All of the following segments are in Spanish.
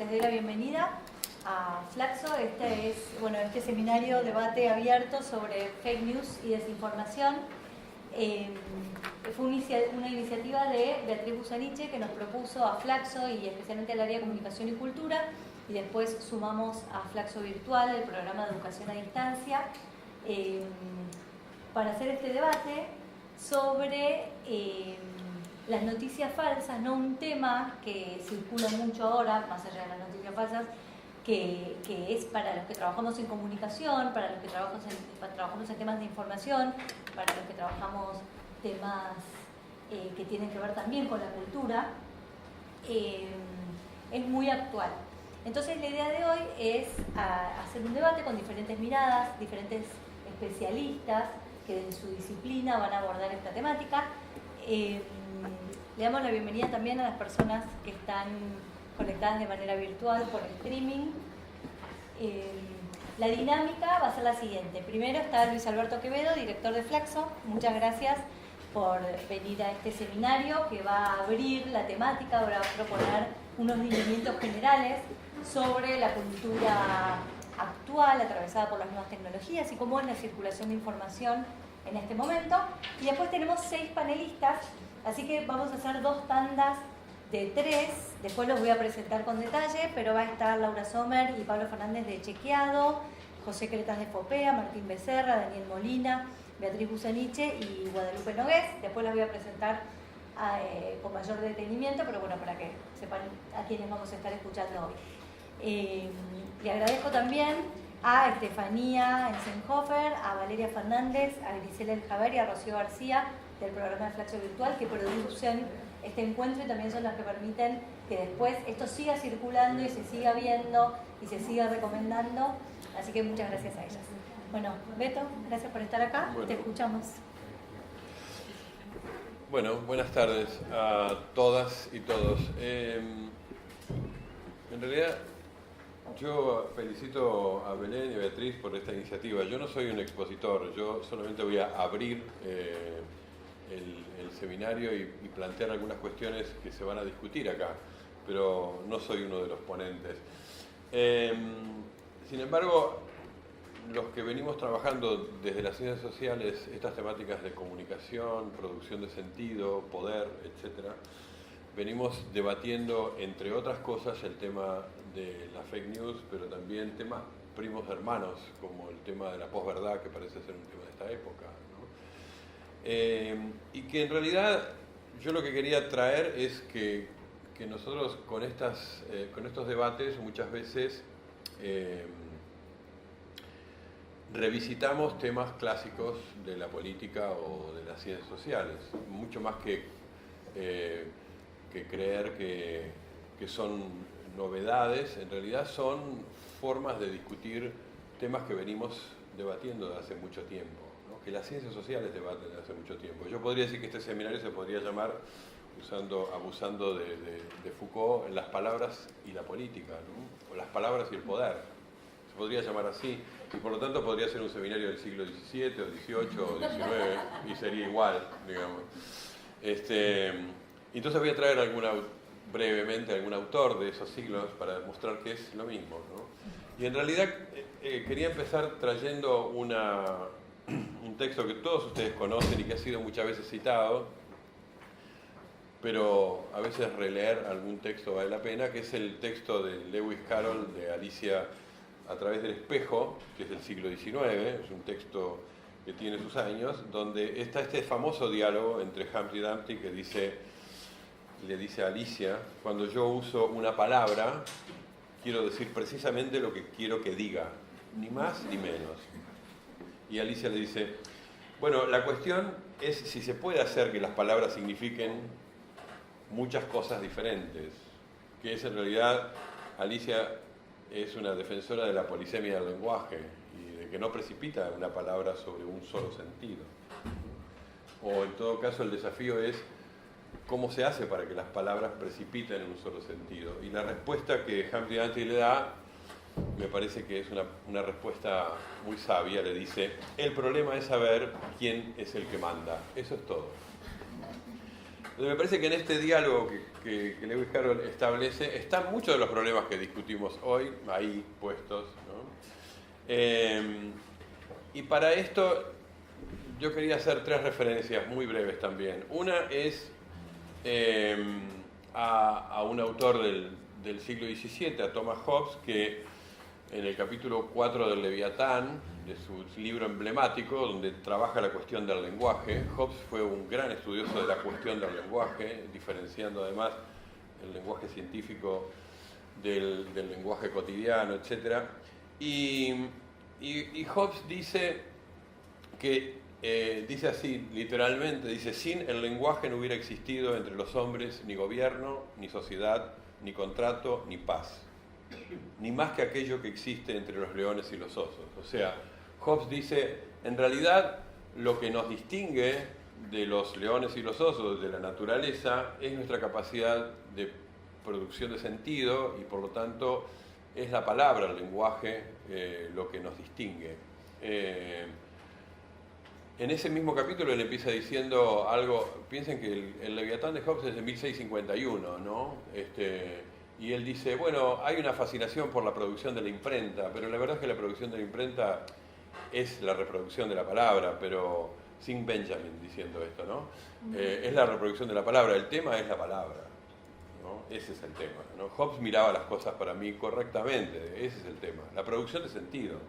les doy la bienvenida a Flaxo. Este seminario debate abierto sobre fake news y desinformación. Fue una iniciativa de Beatriz Busaniche, que nos propuso a Flaxo y especialmente al área de comunicación y cultura, y después sumamos a Flaxo Virtual, el programa de educación a distancia, para hacer este debate sobre las noticias falsas, no un tema que circula mucho ahora, más allá de las noticias falsas, que es para los que trabajamos en comunicación, para los que trabajamos en temas de información, para los que trabajamos temas que tienen que ver también con la cultura, es muy actual. Entonces la idea de hoy es hacer un debate con diferentes miradas, diferentes especialistas que en su disciplina van a abordar esta temática. Le damos la bienvenida también a las personas que están conectadas de manera virtual por streaming. La dinámica va a ser la siguiente. Primero está Luis Alberto Quevedo, director de Flaxo. Muchas gracias por venir a este seminario que va a abrir la temática, va a proponer unos lineamientos generales sobre la cultura actual atravesada por las nuevas tecnologías y cómo es la circulación de información en este momento. Y después tenemos 6 panelistas, así que vamos a hacer 2 tandas de 3, después los voy a presentar con detalle, pero va a estar Laura Sommer y Pablo Fernández de Chequeado, José Cretas de Fopea, Martín Becerra, Daniel Molina, Beatriz Busaniche y Guadalupe Nogués. Después las voy a presentar con mayor detenimiento, pero bueno, para que sepan a quienes vamos a estar escuchando hoy. Le agradezco también a Estefanía Ensenhofer, a Valeria Fernández, a Grisela El Javer y a Rocío García del programa de Flaxo Virtual, que producen este encuentro y también son las que permiten que después esto siga circulando y se siga viendo y se siga recomendando. Así que muchas gracias a ellas. Bueno, Beto, gracias por estar acá. Te escuchamos. Bueno, buenas tardes a todas y todos. En realidad, yo felicito a Belén y a Beatriz por esta iniciativa. Yo no soy un expositor, yo solamente voy a abrir el seminario y plantear algunas cuestiones que se van a discutir acá, pero no soy uno de los ponentes. Sin embargo, los que venimos trabajando desde las ciencias sociales estas temáticas de comunicación, producción de sentido, poder, etc., venimos debatiendo, entre otras cosas, el tema de la fake news, pero también temas primos hermanos, como el tema de la posverdad, que parece ser un tema de esta época, ¿no? Y que en realidad yo lo que quería traer es que nosotros con estos debates muchas veces revisitamos temas clásicos de la política o de las ciencias sociales, mucho más que creer que son novedades. En realidad son formas de discutir temas que venimos debatiendo desde hace mucho tiempo, ¿no? Que las ciencias sociales debaten desde hace mucho tiempo. Yo podría decir que este seminario se podría llamar, abusando de Foucault, en las palabras y la política, ¿no? O las palabras y el poder. Se podría llamar así, y por lo tanto podría ser un seminario del siglo XVII o XVIII o XIX, y sería igual, digamos. Entonces voy a traer brevemente algún autor de esos siglos para demostrar que es lo mismo, ¿no? Y en realidad quería empezar trayendo un texto que todos ustedes conocen y que ha sido muchas veces citado, pero a veces releer algún texto vale la pena, que es el texto de Lewis Carroll de Alicia a través del espejo, que es del siglo XIX, es un texto que tiene sus años, donde está este famoso diálogo entre Humphrey Dumpty que le dice a Alicia: cuando yo uso una palabra, quiero decir precisamente lo que quiero que diga, ni más ni menos. Y Alicia le dice: bueno, la cuestión es si se puede hacer que las palabras signifiquen muchas cosas diferentes, que es en realidad, Alicia es una defensora de la polisemia del lenguaje y de que no precipita una palabra sobre un solo sentido. O en todo caso el desafío es cómo se hace para que las palabras precipiten en un solo sentido. Y la respuesta que Humphrey Dumpty le da me parece que es una respuesta muy sabia. Le dice: el problema es saber quién es el que manda. Eso es todo. Me parece que en este diálogo que Lewis Carroll establece están muchos de los problemas que discutimos hoy ahí puestos, ¿no? Y para esto yo quería hacer 3 referencias muy breves también. Una es a un autor del siglo XVII, a Thomas Hobbes, que en el capítulo 4 del Leviatán, de su libro emblemático, donde trabaja la cuestión del lenguaje. Hobbes fue un gran estudioso de la cuestión del lenguaje, diferenciando además el lenguaje científico del lenguaje cotidiano, etc. Y Hobbes dice que, dice así literalmente, dice: sin el lenguaje no hubiera existido entre los hombres ni gobierno, ni sociedad, ni contrato, ni paz, ni más que aquello que existe entre los leones y los osos. O sea, Hobbes dice, en realidad lo que nos distingue de los leones y los osos, de la naturaleza, es nuestra capacidad de producción de sentido, y por lo tanto es la palabra, el lenguaje, lo que nos distingue. En ese mismo capítulo él empieza diciendo algo. Piensen que el Leviatán de Hobbes es de 1651, ¿no? Y él dice, bueno, hay una fascinación por la producción de la imprenta, pero la verdad es que la producción de la imprenta es la reproducción de la palabra, pero sin Benjamin diciendo esto, ¿no? Es la reproducción de la palabra, el tema es la palabra, ¿no? Ese es el tema, ¿no? Hobbes miraba las cosas para mí correctamente, ese es el tema, la producción de sentido.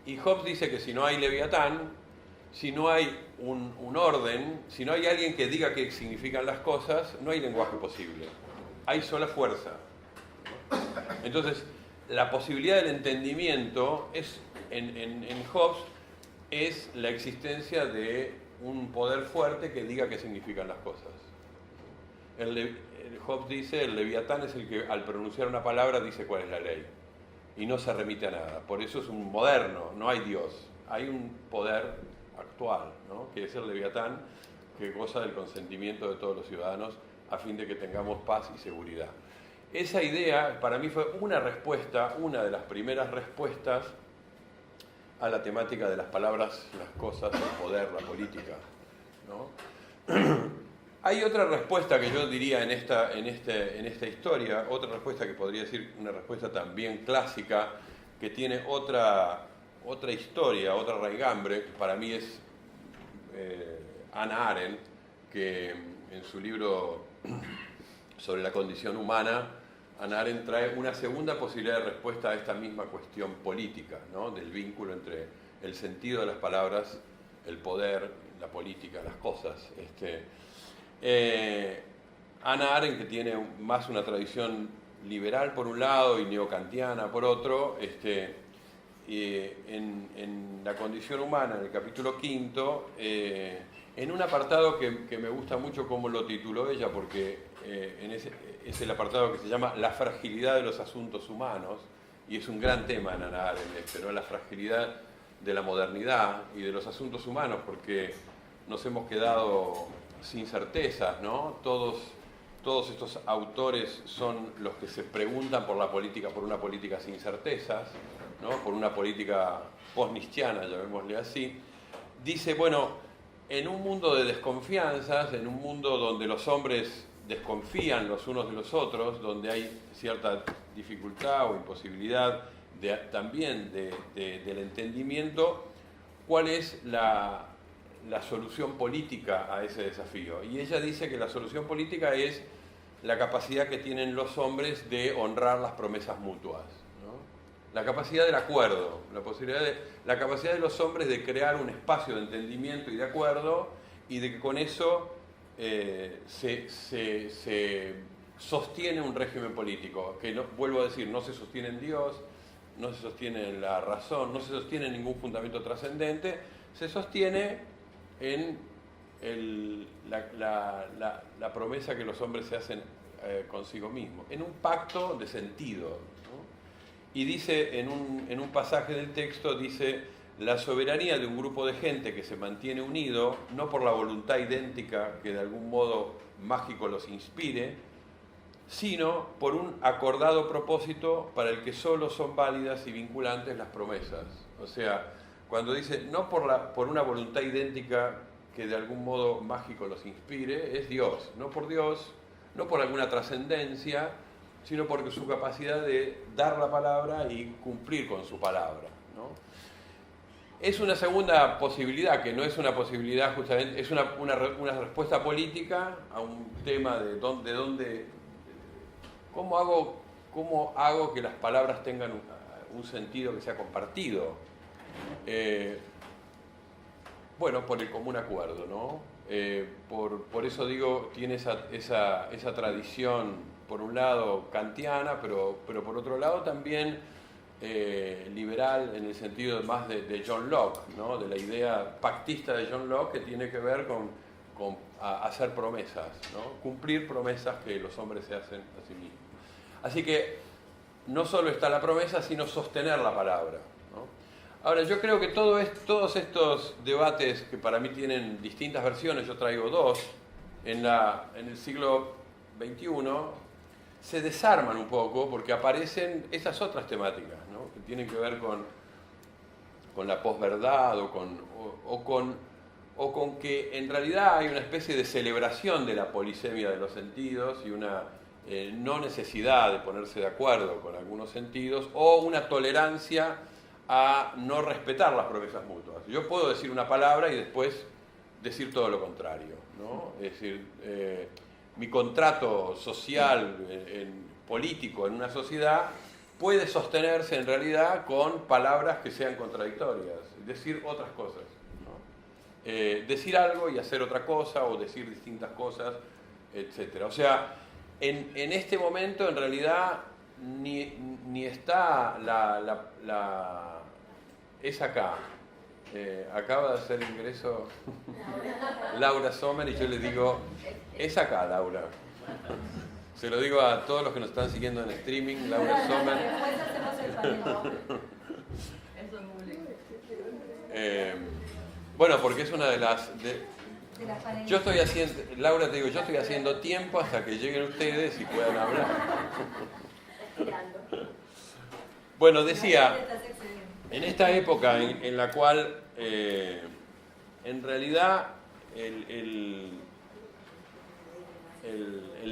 Y Hobbes dice que si no hay Leviatán, si no hay un orden, si no hay alguien que diga qué significan las cosas, no hay lenguaje posible, hay sola fuerza. Entonces, la posibilidad del entendimiento es, en Hobbes, es la existencia de un poder fuerte que diga qué significan las cosas. Hobbes dice, el Leviatán es el que al pronunciar una palabra dice cuál es la ley y no se remite a nada. Por eso es un moderno, no hay Dios, hay un poder actual, ¿no? Que es el Leviatán, que goza del consentimiento de todos los ciudadanos a fin de que tengamos paz y seguridad. Esa idea para mí fue una respuesta, una de las primeras respuestas a la temática de las palabras, las cosas, el poder, la política, ¿no? Hay otra respuesta que yo diría en esta historia, otra respuesta que podría decir una respuesta también clásica, que tiene otra historia, otra raigambre, que para mí es Hannah Arendt, que en su libro sobre la condición humana, Hannah Arendt trae una segunda posibilidad de respuesta a esta misma cuestión política, ¿no? Del vínculo entre el sentido de las palabras, el poder, la política, las cosas. Hannah Arendt, que tiene más una tradición liberal por un lado y neokantiana por otro, en La condición humana, en el capítulo 5, en un apartado que me gusta mucho cómo lo tituló ella, porque es el apartado que se llama La fragilidad de los asuntos humanos, y es un gran tema en Hannah Arendt, ¿no? La fragilidad de la modernidad y de los asuntos humanos, porque nos hemos quedado sin certezas, ¿no? Todos estos autores son los que se preguntan por la política, por una política sin certezas, ¿no? Por una política post-nietzschiana, llamémosle así. Dice, bueno, en un mundo de desconfianzas, en un mundo donde los hombres desconfían los unos de los otros, donde hay cierta dificultad o imposibilidad también del entendimiento, ¿cuál es la solución política a ese desafío? Y ella dice que la solución política es la capacidad que tienen los hombres de honrar las promesas mutuas, ¿no? La capacidad del acuerdo, la capacidad de los hombres de crear un espacio de entendimiento y de acuerdo, y de que con eso se sostiene un régimen político, que, vuelvo a decir, no se sostiene en Dios, no se sostiene en la razón, no se sostiene en ningún fundamento trascendente, se sostiene en la promesa que los hombres se hacen consigo mismos, en un pacto de sentido, ¿no? Y dice, en un pasaje del texto, dice: la soberanía de un grupo de gente que se mantiene unido, no por la voluntad idéntica que de algún modo mágico los inspire, sino por un acordado propósito para el que solo son válidas y vinculantes las promesas. O sea, cuando dice, no por una voluntad idéntica que de algún modo mágico los inspire es Dios. No por Dios, no por alguna trascendencia, sino por su capacidad de dar la palabra y cumplir con su palabra, ¿no? Es una segunda posibilidad, que no es una posibilidad justamente, es una respuesta política a un tema de dónde ¿cómo hago que las palabras tengan un sentido que sea compartido? Bueno, por el común acuerdo, ¿no? Por eso digo, tiene esa tradición, por un lado, kantiana, pero por otro lado también liberal, en el sentido más de John Locke, ¿no? De la idea pactista de John Locke, que tiene que ver con hacer promesas, ¿no? Cumplir promesas que los hombres se hacen a sí mismos. Así que no solo está la promesa, sino sostener la palabra, ¿no? Ahora, yo creo que todos estos debates, que para mí tienen distintas versiones, yo traigo dos, en el siglo XXI, se desarman un poco porque aparecen esas otras temáticas, ¿no? Que tienen que ver con la posverdad o con que en realidad hay una especie de celebración de la polisemia de los sentidos y una no necesidad de ponerse de acuerdo con algunos sentidos, o una tolerancia a no respetar las promesas mutuas. Yo puedo decir una palabra y después decir todo lo contrario, ¿no? Es decir, mi contrato social, político en una sociedad puede sostenerse en realidad con palabras que sean contradictorias, decir otras cosas, ¿no? Decir algo y hacer otra cosa, o decir distintas cosas, etc. O sea, en este momento en realidad ni está es acá. Acaba de hacer ingreso Laura Sommer y yo le digo, es acá, Laura. Se lo digo a todos los que nos están siguiendo en streaming, Laura Sommer. Bueno, porque es una de las... Yo estoy haciendo, Laura, te digo, yo estoy haciendo tiempo hasta que lleguen ustedes y puedan hablar. Bueno, decía, en esta época en la cual en realidad el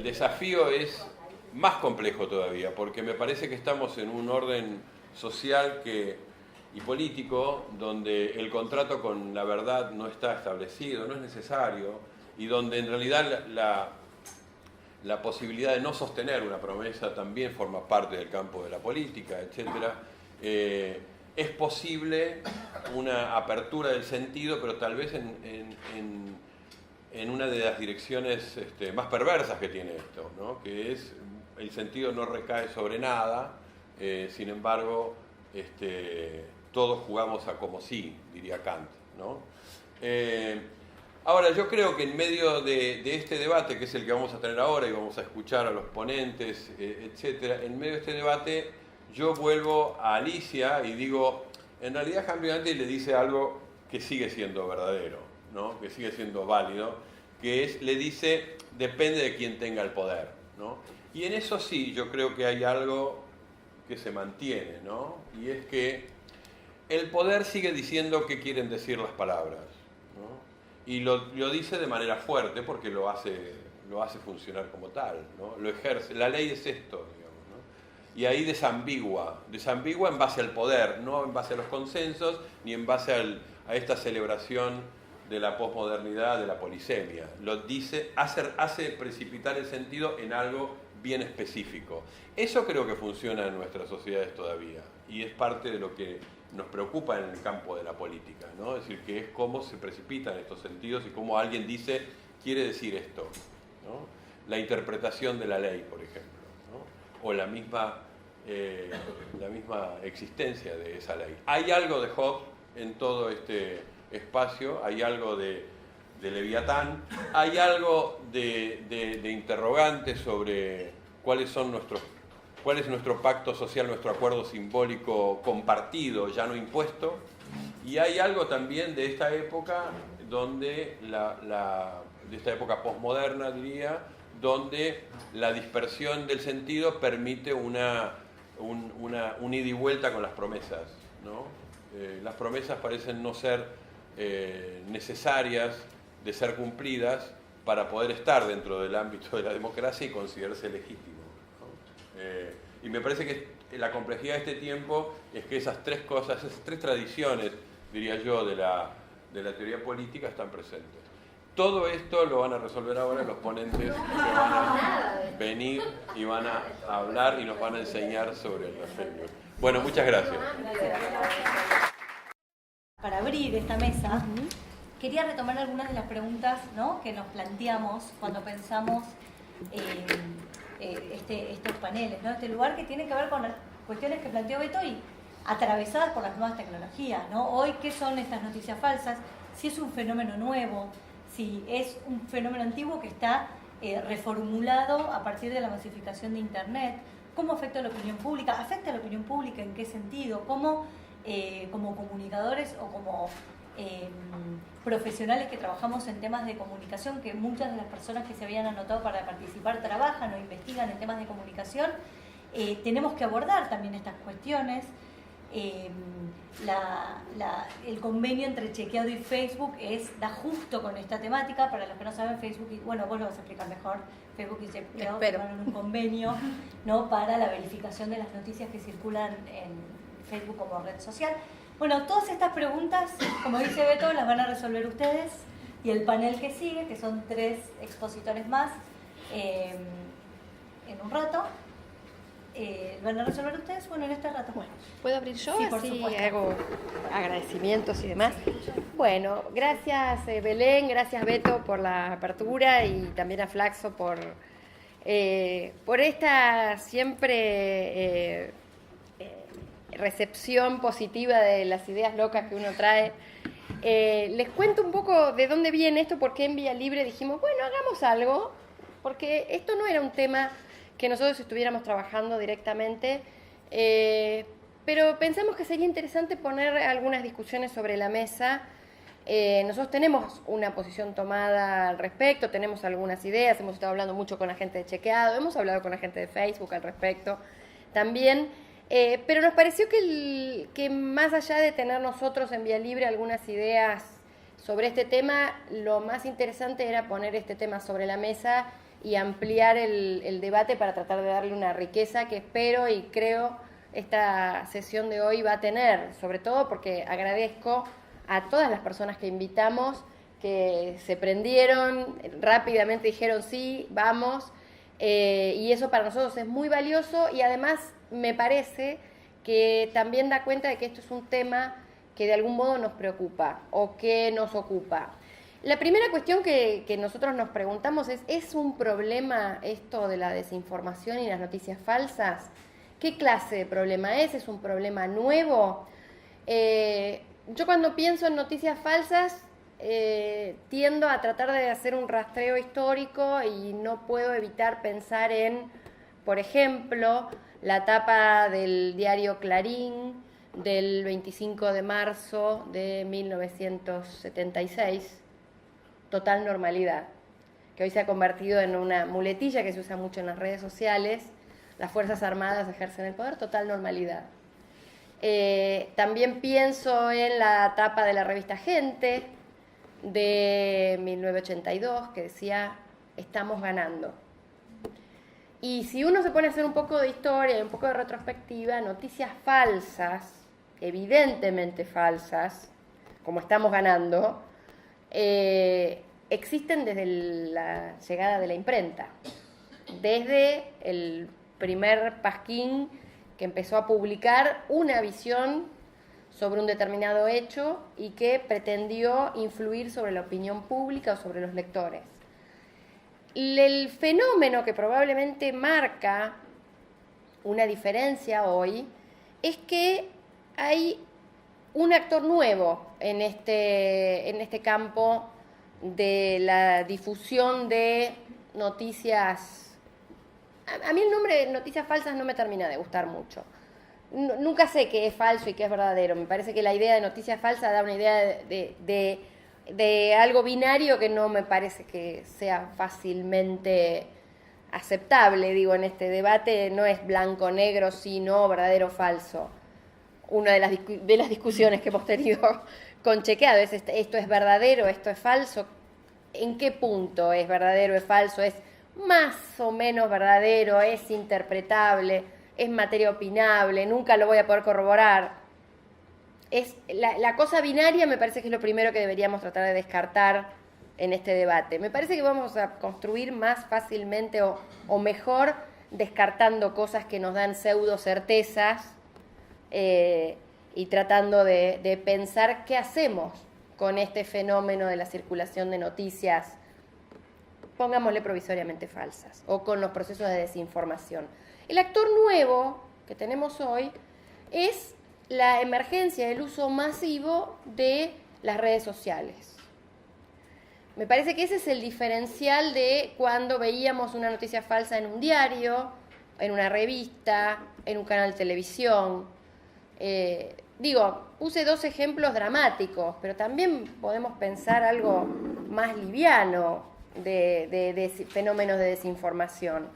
desafío es más complejo todavía, porque me parece que estamos en un orden social y político donde el contrato con la verdad no está establecido, no es necesario, y donde en realidad la posibilidad de no sostener una promesa también forma parte del campo de la política, etc. Es posible una apertura del sentido, pero tal vez en una de las direcciones más perversas que tiene esto, ¿no? Que es el sentido no recae sobre nada, sin embargo, todos jugamos a como sí, diría Kant, ¿no? Ahora, yo creo que en medio de este debate, que es el que vamos a tener ahora y vamos a escuchar a los ponentes, etc., en medio de este debate yo vuelvo a Alicia y digo, en realidad Humphrey Gandhi le dice algo que sigue siendo verdadero, ¿no? Que sigue siendo válido, que es, le dice, depende de quién tenga el poder, ¿no? Y en eso sí, yo creo que hay algo que se mantiene, ¿no? Y es que el poder sigue diciendo qué quieren decir las palabras, ¿no? Y lo dice de manera fuerte porque lo hace funcionar como tal, ¿no? Lo ejerce. La ley es esto, digamos, ¿no? Y ahí desambigua en base al poder, no en base a los consensos, ni en base a esta celebración de la posmodernidad, de la polisemia. Lo dice, hace precipitar el sentido en algo bien específico. Eso creo que funciona en nuestras sociedades todavía, y es parte de lo que nos preocupa en el campo de la política, ¿no? Es decir, que es cómo se precipitan estos sentidos y cómo alguien dice, quiere decir esto, ¿no? La interpretación de la ley, por ejemplo, ¿no? O la misma existencia de esa ley. Hay algo de Hobbes en todo este espacio, hay algo de Leviatán, hay algo de interrogantes sobre cuál es nuestro pacto social, nuestro acuerdo simbólico compartido, ya no impuesto, y hay algo también de esta época, donde de esta época posmoderna, diría, donde la dispersión del sentido permite un ida y vuelta con las promesas, ¿no? Las promesas parecen no ser necesarias de ser cumplidas para poder estar dentro del ámbito de la democracia y considerarse legítimo, ¿no? Y me parece que la complejidad de este tiempo es que esas tres cosas, esas tres tradiciones, diría yo, de la teoría política están presentes. Todo esto lo van a resolver ahora los ponentes que van a venir y van a hablar y nos van a enseñar sobre las fake news. Bueno, muchas gracias. Para abrir esta mesa, quería retomar algunas de las preguntas, ¿no?, que nos planteamos cuando pensamos estos paneles, ¿no? Este lugar que tiene que ver con las cuestiones que planteó Beto y atravesadas por las nuevas tecnologías, ¿no? Hoy, ¿qué son estas noticias falsas? Si es un fenómeno nuevo, si es un fenómeno antiguo que está reformulado a partir de la masificación de Internet. ¿Cómo afecta a la opinión pública? ¿Afecta a la opinión pública en qué sentido? ¿Cómo, como comunicadores o como profesionales que trabajamos en temas de comunicación, que muchas de las personas que se habían anotado para participar trabajan o investigan en temas de comunicación, tenemos que abordar también estas cuestiones? El convenio entre Chequeado y Facebook da justo con esta temática. Para los que no saben, Facebook, bueno, vos lo vas a explicar mejor, Facebook y Chequeado firmaron un convenio, ¿no?, para la verificación de las noticias que circulan en Facebook como red social. Bueno, todas estas preguntas, como dice Beto, las van a resolver ustedes y el panel que sigue, que son 3 expositores más, en un rato. ¿Van a resolver ustedes? Bueno, en este rato. Bueno, ¿puedo abrir yo? Sí, por así supuesto. Hago agradecimientos y demás. Bueno, gracias Belén, gracias Beto por la apertura y también a Flaxo por esta siempre recepción positiva de las ideas locas que uno trae. Les cuento un poco de dónde viene esto, porque en Vía Libre dijimos, bueno, hagamos algo, porque esto no era un tema que nosotros estuviéramos trabajando directamente, pero pensamos que sería interesante poner algunas discusiones sobre la mesa. Nosotros tenemos una posición tomada al respecto, tenemos algunas ideas, hemos estado hablando mucho con la gente de Chequeado, hemos hablado con la gente de Facebook al respecto también, pero nos pareció que más allá de tener nosotros en Vía Libre algunas ideas sobre este tema, lo más interesante era poner este tema sobre la mesa y ampliar el debate para tratar de darle una riqueza que espero y creo esta sesión de hoy va a tener, sobre todo porque agradezco a todas las personas que invitamos, que se prendieron, rápidamente dijeron sí, vamos, y eso para nosotros es muy valioso y además me parece que también da cuenta de que esto es un tema que de algún modo nos preocupa o que nos ocupa. La primera cuestión que nosotros nos preguntamos ¿es un problema esto de la desinformación y las noticias falsas? ¿Qué clase de problema es? ¿Es un problema nuevo? Yo cuando pienso en noticias falsas tiendo a tratar de hacer un rastreo histórico y no puedo evitar pensar en, por ejemplo, la tapa del diario Clarín del 25 de marzo de 1976, total normalidad, que hoy se ha convertido en una muletilla que se usa mucho en las redes sociales. Las Fuerzas Armadas ejercen el poder, total normalidad. También pienso en la tapa de la revista Gente de 1982 que decía estamos ganando. Y si uno se pone a hacer un poco de historia y un poco de retrospectiva, noticias falsas, evidentemente falsas, como estamos ganando, existen desde la llegada de la imprenta, desde el primer pasquín que empezó a publicar una visión sobre un determinado hecho y que pretendió influir sobre la opinión pública o sobre los lectores. El fenómeno que probablemente marca una diferencia hoy es que hay un actor nuevo en este campo de la difusión de noticias. A mí el nombre de noticias falsas no me termina de gustar mucho. Nunca sé qué es falso y qué es verdadero. Me parece que la idea de noticias falsas da una idea de algo binario que no me parece que sea fácilmente aceptable. Digo, en este debate no es blanco-negro, sino verdadero-falso. Una de las discusiones que hemos tenido con Chequeado es esto es verdadero, esto es falso. en qué punto es verdadero, es falso, es más o menos verdadero, es interpretable, es materia opinable, nunca lo voy a poder corroborar. Es la cosa binaria me parece que es lo primero que deberíamos tratar de descartar en este debate. Me parece que vamos a construir más fácilmente o mejor descartando cosas que nos dan pseudo certezas y tratando de pensar qué hacemos con este fenómeno de la circulación de noticias, pongámosle provisoriamente falsas, o con los procesos de desinformación. El actor nuevo que tenemos hoy es la emergencia del uso masivo de las redes sociales. Me parece que ese es el diferencial de cuando veíamos una noticia falsa en un diario, en una revista, en un canal de televisión. Puse 2 ejemplos dramáticos, pero también podemos pensar algo más liviano de fenómenos de desinformación.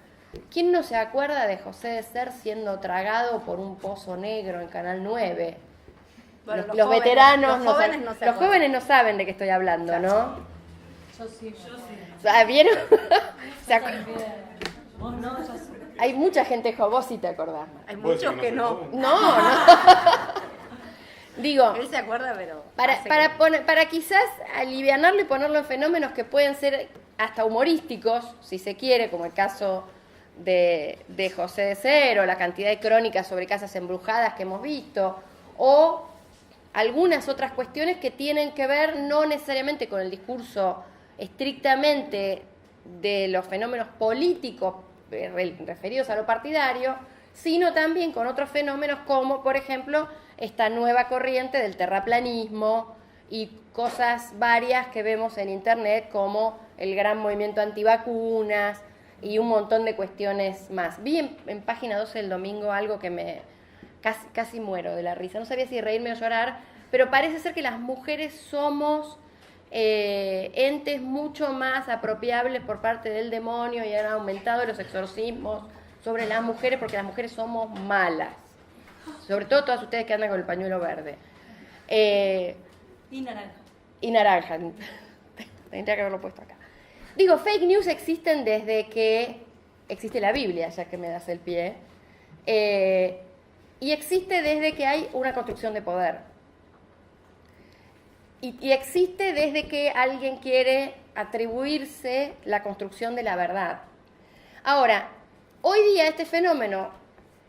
¿Quién no se acuerda de José de Ser siendo tragado por un pozo negro en Canal 9? Bueno, los veteranos, los jóvenes no se los acuerdan. jóvenes no saben de qué estoy hablando, ¿no? Yo sí. ¿Vieron? Yo también. Vos no, yo sí. Hay mucha gente joven, vos sí te acordás. Hay ¿Vos decís muchos que no. No. Digo, Él se acuerda, pero... para quizás alivianarlo y ponerlo en fenómenos que pueden ser hasta humorísticos, si se quiere, como el caso de José de Ser, o la cantidad de crónicas sobre casas embrujadas que hemos visto, o algunas otras cuestiones que tienen que ver no necesariamente con el discurso estrictamente de los fenómenos políticos referidos a lo partidario, sino también con otros fenómenos como, por ejemplo, esta nueva corriente del terraplanismo y cosas varias que vemos en Internet, como el gran movimiento antivacunas y un montón de cuestiones más. Vi en Página 12 el domingo algo que casi muero de la risa. No sabía si reírme o llorar, pero parece ser que las mujeres somos entes mucho más apropiables por parte del demonio y han aumentado los exorcismos sobre las mujeres porque las mujeres somos malas. Sobre todo todas ustedes que andan con el pañuelo verde. Y naranja. Y naranja. Tendría que haberlo puesto acá. Digo, fake news existen desde que existe la Biblia, ya que me das el pie. Y existe desde que hay una construcción de poder. Y existe desde que alguien quiere atribuirse la construcción de la verdad. Ahora, hoy día este fenómeno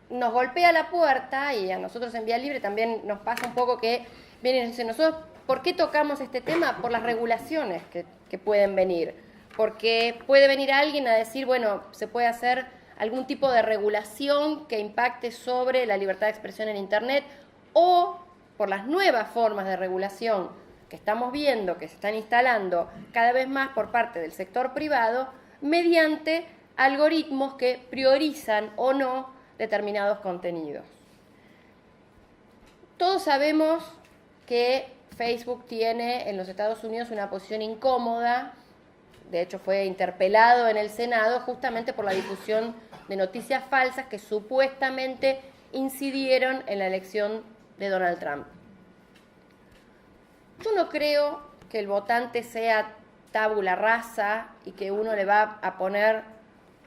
nos golpea la puerta, y a nosotros en Vía Libre también nos pasa un poco que vienen y dicen, nosotros, ¿por qué tocamos este tema? Por las regulaciones que pueden venir. Porque puede venir alguien a decir, bueno, se puede hacer algún tipo de regulación que impacte sobre la libertad de expresión en Internet, o por las nuevas formas de regulación que estamos viendo, que se están instalando cada vez más por parte del sector privado, mediante algoritmos que priorizan o no determinados contenidos. Todos sabemos que Facebook tiene en los Estados Unidos una posición incómoda, de hecho fue interpelado en el Senado justamente por la difusión de noticias falsas que supuestamente incidieron en la elección de Donald Trump. Yo no creo que el votante sea tabula rasa y que uno le va a poner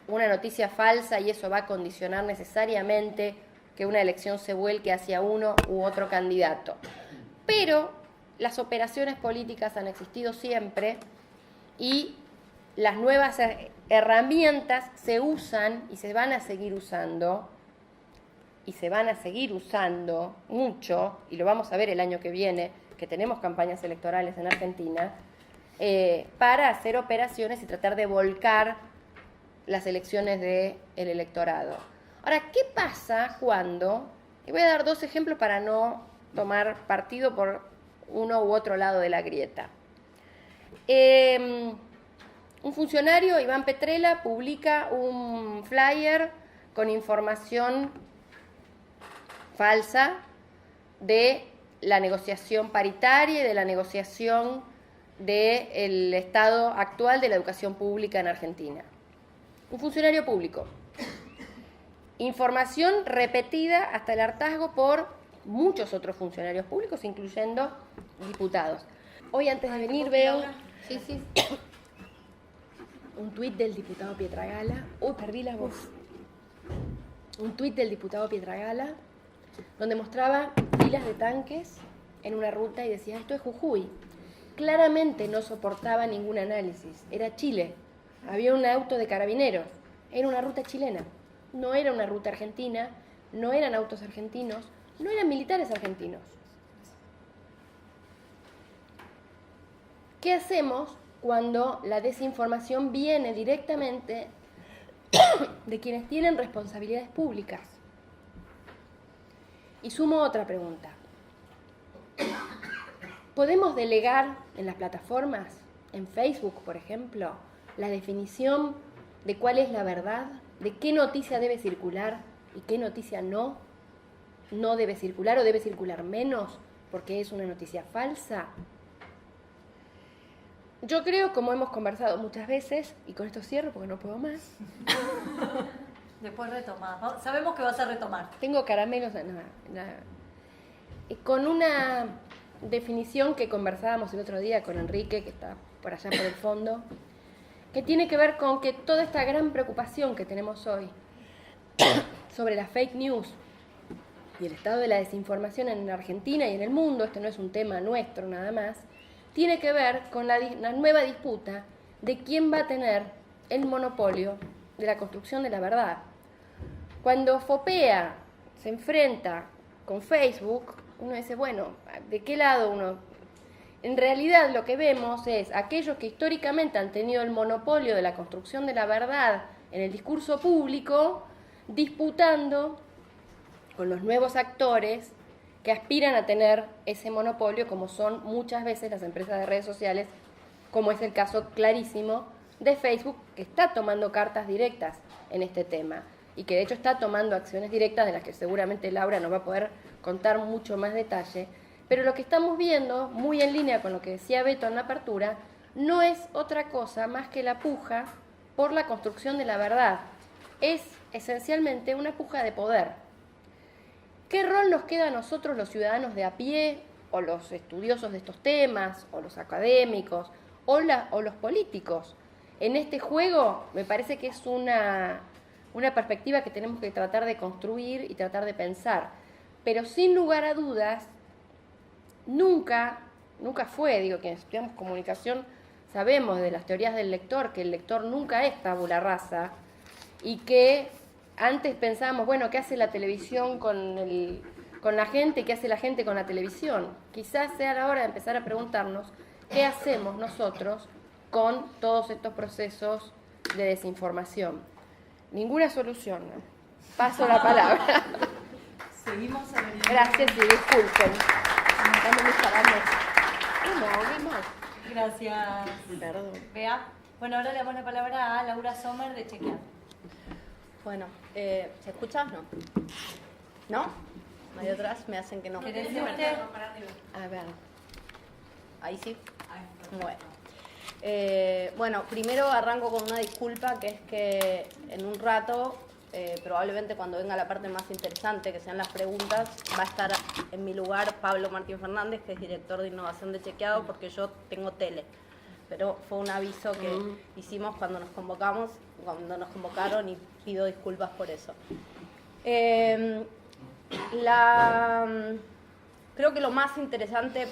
una noticia falsa y eso va a condicionar necesariamente que una elección se vuelque hacia uno u otro candidato. Pero las operaciones políticas han existido siempre y las nuevas herramientas se usan y se van a seguir usando, y se van a seguir usando mucho, y lo vamos a ver el año que viene, que tenemos campañas electorales en Argentina, para hacer operaciones y tratar de volcar las elecciones del electorado. Ahora, ¿qué pasa cuando? Y voy a dar 2 ejemplos para no tomar partido por uno u otro lado de la grieta. Un funcionario, Iván Petrella, publica un flyer con información falsa de la negociación paritaria y de la negociación del estado actual de la educación pública en Argentina. Un funcionario público. Información repetida hasta el hartazgo por muchos otros funcionarios públicos, incluyendo diputados. Hoy antes de venir veo... Sí. un tuit del diputado Pietragala. Uy, perdí la voz. Un tuit del diputado Pietragala donde mostraba filas de tanques en una ruta y decía, esto es Jujuy. Claramente no soportaba ningún análisis. Era Chile. Había un auto de carabineros. Era una ruta chilena. No era una ruta argentina. No eran autos argentinos. No eran militares argentinos. ¿Qué hacemos cuando la desinformación viene directamente de quienes tienen responsabilidades públicas? Y sumo otra pregunta. ¿Podemos delegar en las plataformas, en Facebook, por ejemplo, la definición de cuál es la verdad, de qué noticia debe circular y qué noticia no debe circular o debe circular menos porque es una noticia falsa? Yo creo, como hemos conversado muchas veces, y con esto cierro porque no puedo más. Después retomás. Sabemos que vas a retomar. Tengo caramelos, con una definición que conversábamos el otro día con Enrique, que está por allá por el fondo, que tiene que ver con que toda esta gran preocupación que tenemos hoy sobre las fake news y el estado de la desinformación en Argentina y en el mundo, este no es un tema nuestro nada más, tiene que ver con la nueva disputa de quién va a tener el monopolio de la construcción de la verdad. Cuando Fopea se enfrenta con Facebook, uno dice, bueno, ¿de qué lado uno? En realidad lo que vemos es aquellos que históricamente han tenido el monopolio de la construcción de la verdad en el discurso público, disputando con los nuevos actores que aspiran a tener ese monopolio, como son muchas veces las empresas de redes sociales, como es el caso clarísimo de Facebook, que está tomando cartas directas en este tema y que de hecho está tomando acciones directas de las que seguramente Laura nos va a poder contar mucho más detalle. Pero lo que estamos viendo, muy en línea con lo que decía Beto en la apertura, no es otra cosa más que la puja por la construcción de la verdad. Es esencialmente una puja de poder. ¿Qué rol nos queda a nosotros los ciudadanos de a pie, o los estudiosos de estos temas, o los académicos, o los políticos? En este juego me parece que es una perspectiva que tenemos que tratar de construir y tratar de pensar. Pero sin lugar a dudas, nunca fue, quienes estudiamos comunicación sabemos de las teorías del lector, que el lector nunca es tabula rasa y que antes pensábamos, bueno, ¿qué hace la televisión con la gente? ¿Qué hace la gente con la televisión? Quizás sea la hora de empezar a preguntarnos qué hacemos nosotros con todos estos procesos de desinformación. Ninguna solución. Paso la palabra. Seguimos averiguando. Gracias y disculpen. Dame mis parámetros. No, Gracias. Perdón. Bea. Bueno, ahora le damos la palabra a Laura Sommer de Chequear. Bueno, ¿se escucha? No. ¿No? Ahí atrás me hacen que no. ¿Querés irte? A ver. Ahí sí. Bueno. Bueno, primero arranco con una disculpa, que es que en un rato, probablemente cuando venga la parte más interesante, que sean las preguntas, va a estar en mi lugar Pablo Martín Fernández, que es director de innovación de Chequeado, porque yo tengo tele. Pero fue un aviso que hicimos cuando nos convocaron, y pido disculpas por eso. Creo que lo más interesante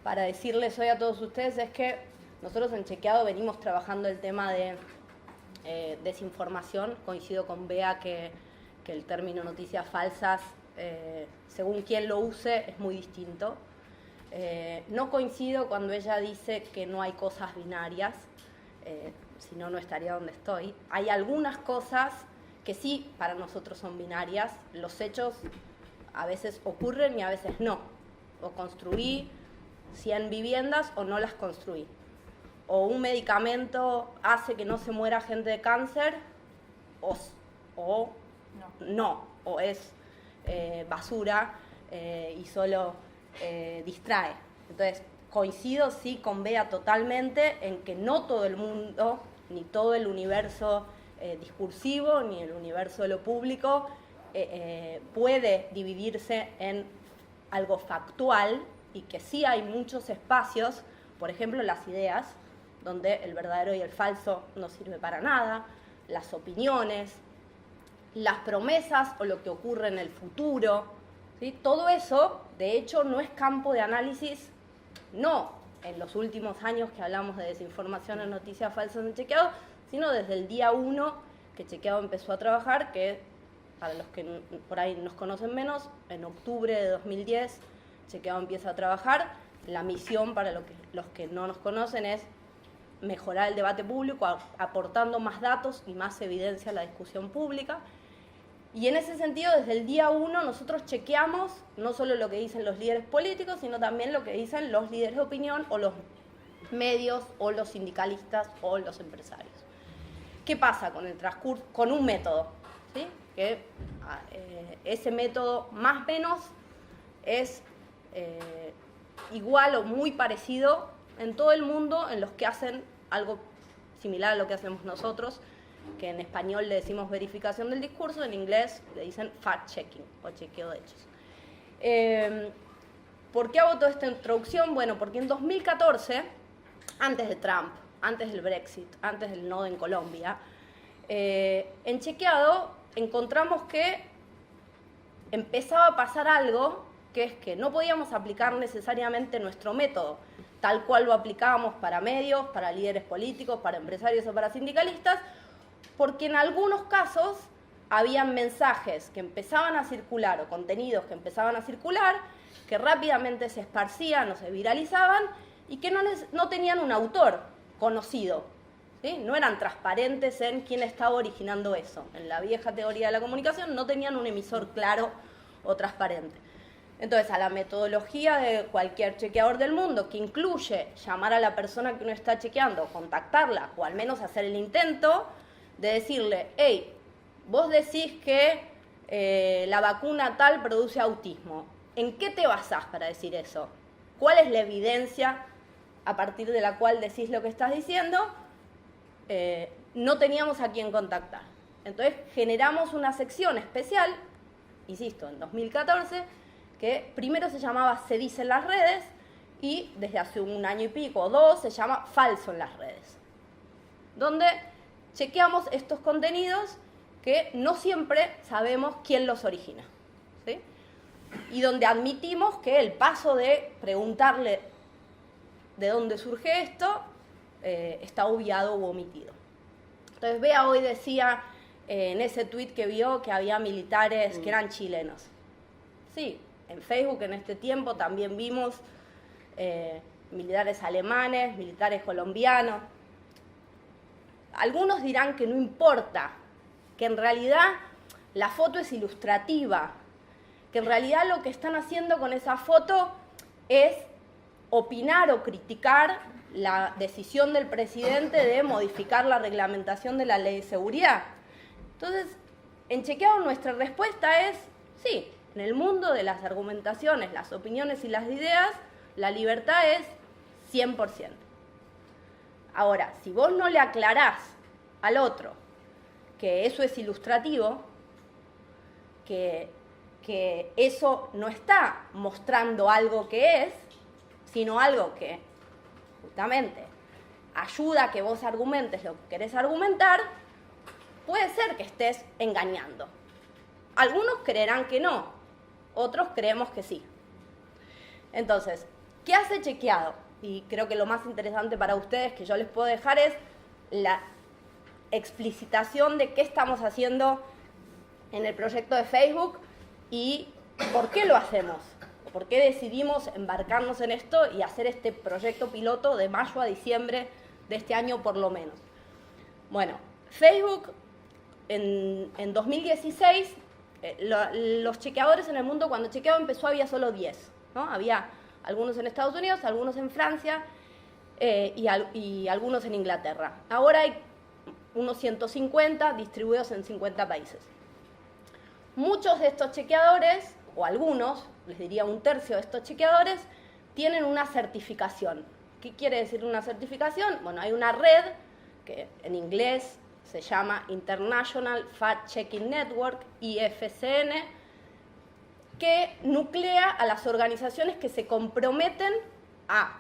para decirles hoy a todos ustedes es que nosotros en Chequeado venimos trabajando el tema de desinformación. Coincido con Bea que el término noticias falsas, según quien lo use, es muy distinto. No coincido cuando ella dice que no hay cosas binarias, si no, no estaría donde estoy. Hay algunas cosas que sí para nosotros son binarias. Los hechos a veces ocurren y a veces no. O construí 100 viviendas o no las construí. O un medicamento hace que no se muera gente de cáncer o no. O es basura y solo distrae. Entonces, coincido sí con Bea totalmente en que no todo el mundo, ni todo el universo discursivo, ni el universo de lo público puede dividirse en algo factual, y que sí hay muchos espacios, por ejemplo las ideas, donde el verdadero y el falso no sirve para nada, las opiniones, las promesas o lo que ocurre en el futuro, ¿sí? Todo eso, de hecho, no es campo de análisis, no en los últimos años que hablamos de desinformación en noticias falsas en Chequeado, sino desde el día 1 que Chequeado empezó a trabajar, que para los que por ahí nos conocen menos, en octubre de 2010 Chequeado empieza a trabajar. La misión, para los que no nos conocen, es mejorar el debate público, aportando más datos y más evidencia a la discusión pública. Y en ese sentido, desde el día 1, nosotros chequeamos no solo lo que dicen los líderes políticos, sino también lo que dicen los líderes de opinión, o los medios, o los sindicalistas, o los empresarios. ¿Qué pasa con el transcurso? Con un método, ¿sí? Que ese método más o menos es igual o muy parecido en todo el mundo en los que hacen algo similar a lo que hacemos nosotros, que en español le decimos verificación del discurso, en inglés le dicen fact-checking o chequeo de hechos. ¿Por qué hago toda esta introducción? Bueno, porque en 2014, antes de Trump, antes del Brexit, antes del no en Colombia, en Chequeado encontramos que empezaba a pasar algo, que es que no podíamos aplicar necesariamente nuestro método, tal cual lo aplicábamos para medios, para líderes políticos, para empresarios o para sindicalistas, porque en algunos casos habían mensajes que empezaban a circular o contenidos que empezaban a circular, que rápidamente se esparcían o se viralizaban y que no tenían un autor conocido, ¿sí? No eran transparentes en quién estaba originando eso. En la vieja teoría de la comunicación no tenían un emisor claro o transparente. Entonces, a la metodología de cualquier chequeador del mundo, que incluye llamar a la persona que uno está chequeando, contactarla, o al menos hacer el intento de decirle, hey, vos decís que la vacuna tal produce autismo. ¿En qué te basás para decir eso? ¿Cuál es la evidencia a partir de la cual decís lo que estás diciendo? No teníamos a quién contactar. Entonces, generamos una sección especial, insisto, en 2014, que primero se llamaba Se dice en las redes y desde hace un año y pico o dos se llama Falso en las redes, donde chequeamos estos contenidos que no siempre sabemos quién los origina, ¿sí? Y donde admitimos que el paso de preguntarle de dónde surge esto está obviado u omitido. Entonces, Bea hoy decía en ese tuit que vio que había militares que eran chilenos. Sí, en Facebook en este tiempo también vimos militares alemanes, militares colombianos. Algunos dirán que no importa, que en realidad la foto es ilustrativa, que en realidad lo que están haciendo con esa foto es opinar o criticar la decisión del presidente de modificar la reglamentación de la ley de seguridad. Entonces, en Chequeado nuestra respuesta es sí. En el mundo de las argumentaciones, las opiniones y las ideas, la libertad es 100%. Ahora, si vos no le aclarás al otro que eso es ilustrativo, que eso no está mostrando algo que es, sino algo que justamente ayuda a que vos argumentes lo que querés argumentar, puede ser que estés engañando. Algunos creerán que no. Otros creemos que sí. Entonces, ¿qué hace Chequeado? Y creo que lo más interesante para ustedes que yo les puedo dejar es la explicitación de qué estamos haciendo en el proyecto de Facebook y por qué lo hacemos. ¿Por qué decidimos embarcarnos en esto y hacer este proyecto piloto de mayo a diciembre de este año por lo menos? Bueno, Facebook en 2016... los chequeadores en el mundo, cuando Chequeado empezó había solo 10, ¿no? Había algunos en Estados Unidos, algunos en Francia y algunos en Inglaterra. Ahora hay unos 150 distribuidos en 50 países. Muchos de estos chequeadores, o algunos, les diría un tercio de estos chequeadores, tienen una certificación. ¿Qué quiere decir una certificación? Bueno, hay una red que en inglés se llama International Fact Checking Network, IFCN, que nuclea a las organizaciones que se comprometen a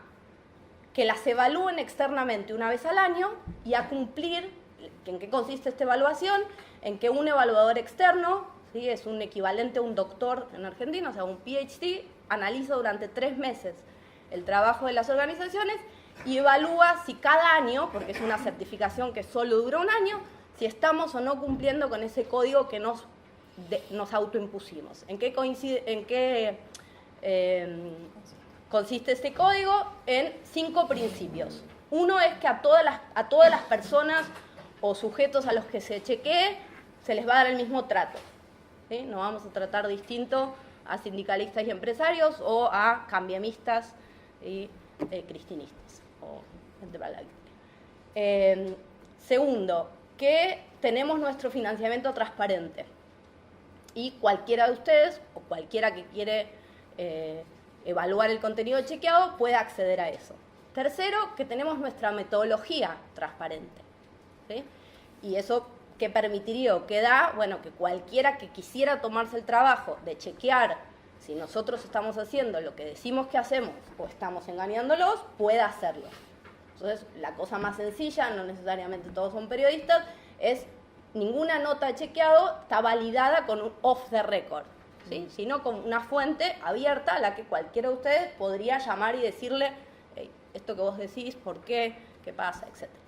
que las evalúen externamente una vez al año y a cumplir. ¿En qué consiste esta evaluación? En que un evaluador externo, ¿sí?, es un equivalente a un doctor en Argentina, o sea, un PhD, analiza durante 3 meses el trabajo de las organizaciones y evalúa si cada año, porque es una certificación que solo dura un año, si estamos o no cumpliendo con ese código que nos autoimpusimos. ¿En qué consiste este código? En 5 principios. Uno es que a todas las personas o sujetos a los que se chequee se les va a dar el mismo trato, ¿sí? No vamos a tratar distinto a sindicalistas y empresarios o a cambiamistas y cristinistas o gente para la victoria. Segundo, que tenemos nuestro financiamiento transparente y cualquiera de ustedes o cualquiera que quiere evaluar el contenido chequeado puede acceder a eso. Tercero, que tenemos nuestra metodología transparente, ¿sí? Y eso, ¿qué permitiría o qué da? Bueno, que cualquiera que quisiera tomarse el trabajo de chequear si nosotros estamos haciendo lo que decimos que hacemos o estamos engañándolos, pueda hacerlo. Entonces, la cosa más sencilla, no necesariamente todos son periodistas, es ninguna nota de chequeado está validada con un off the record, ¿sí? Sino con una fuente abierta a la que cualquiera de ustedes podría llamar y decirle, hey, esto que vos decís, ¿por qué? ¿Qué pasa? Etcétera.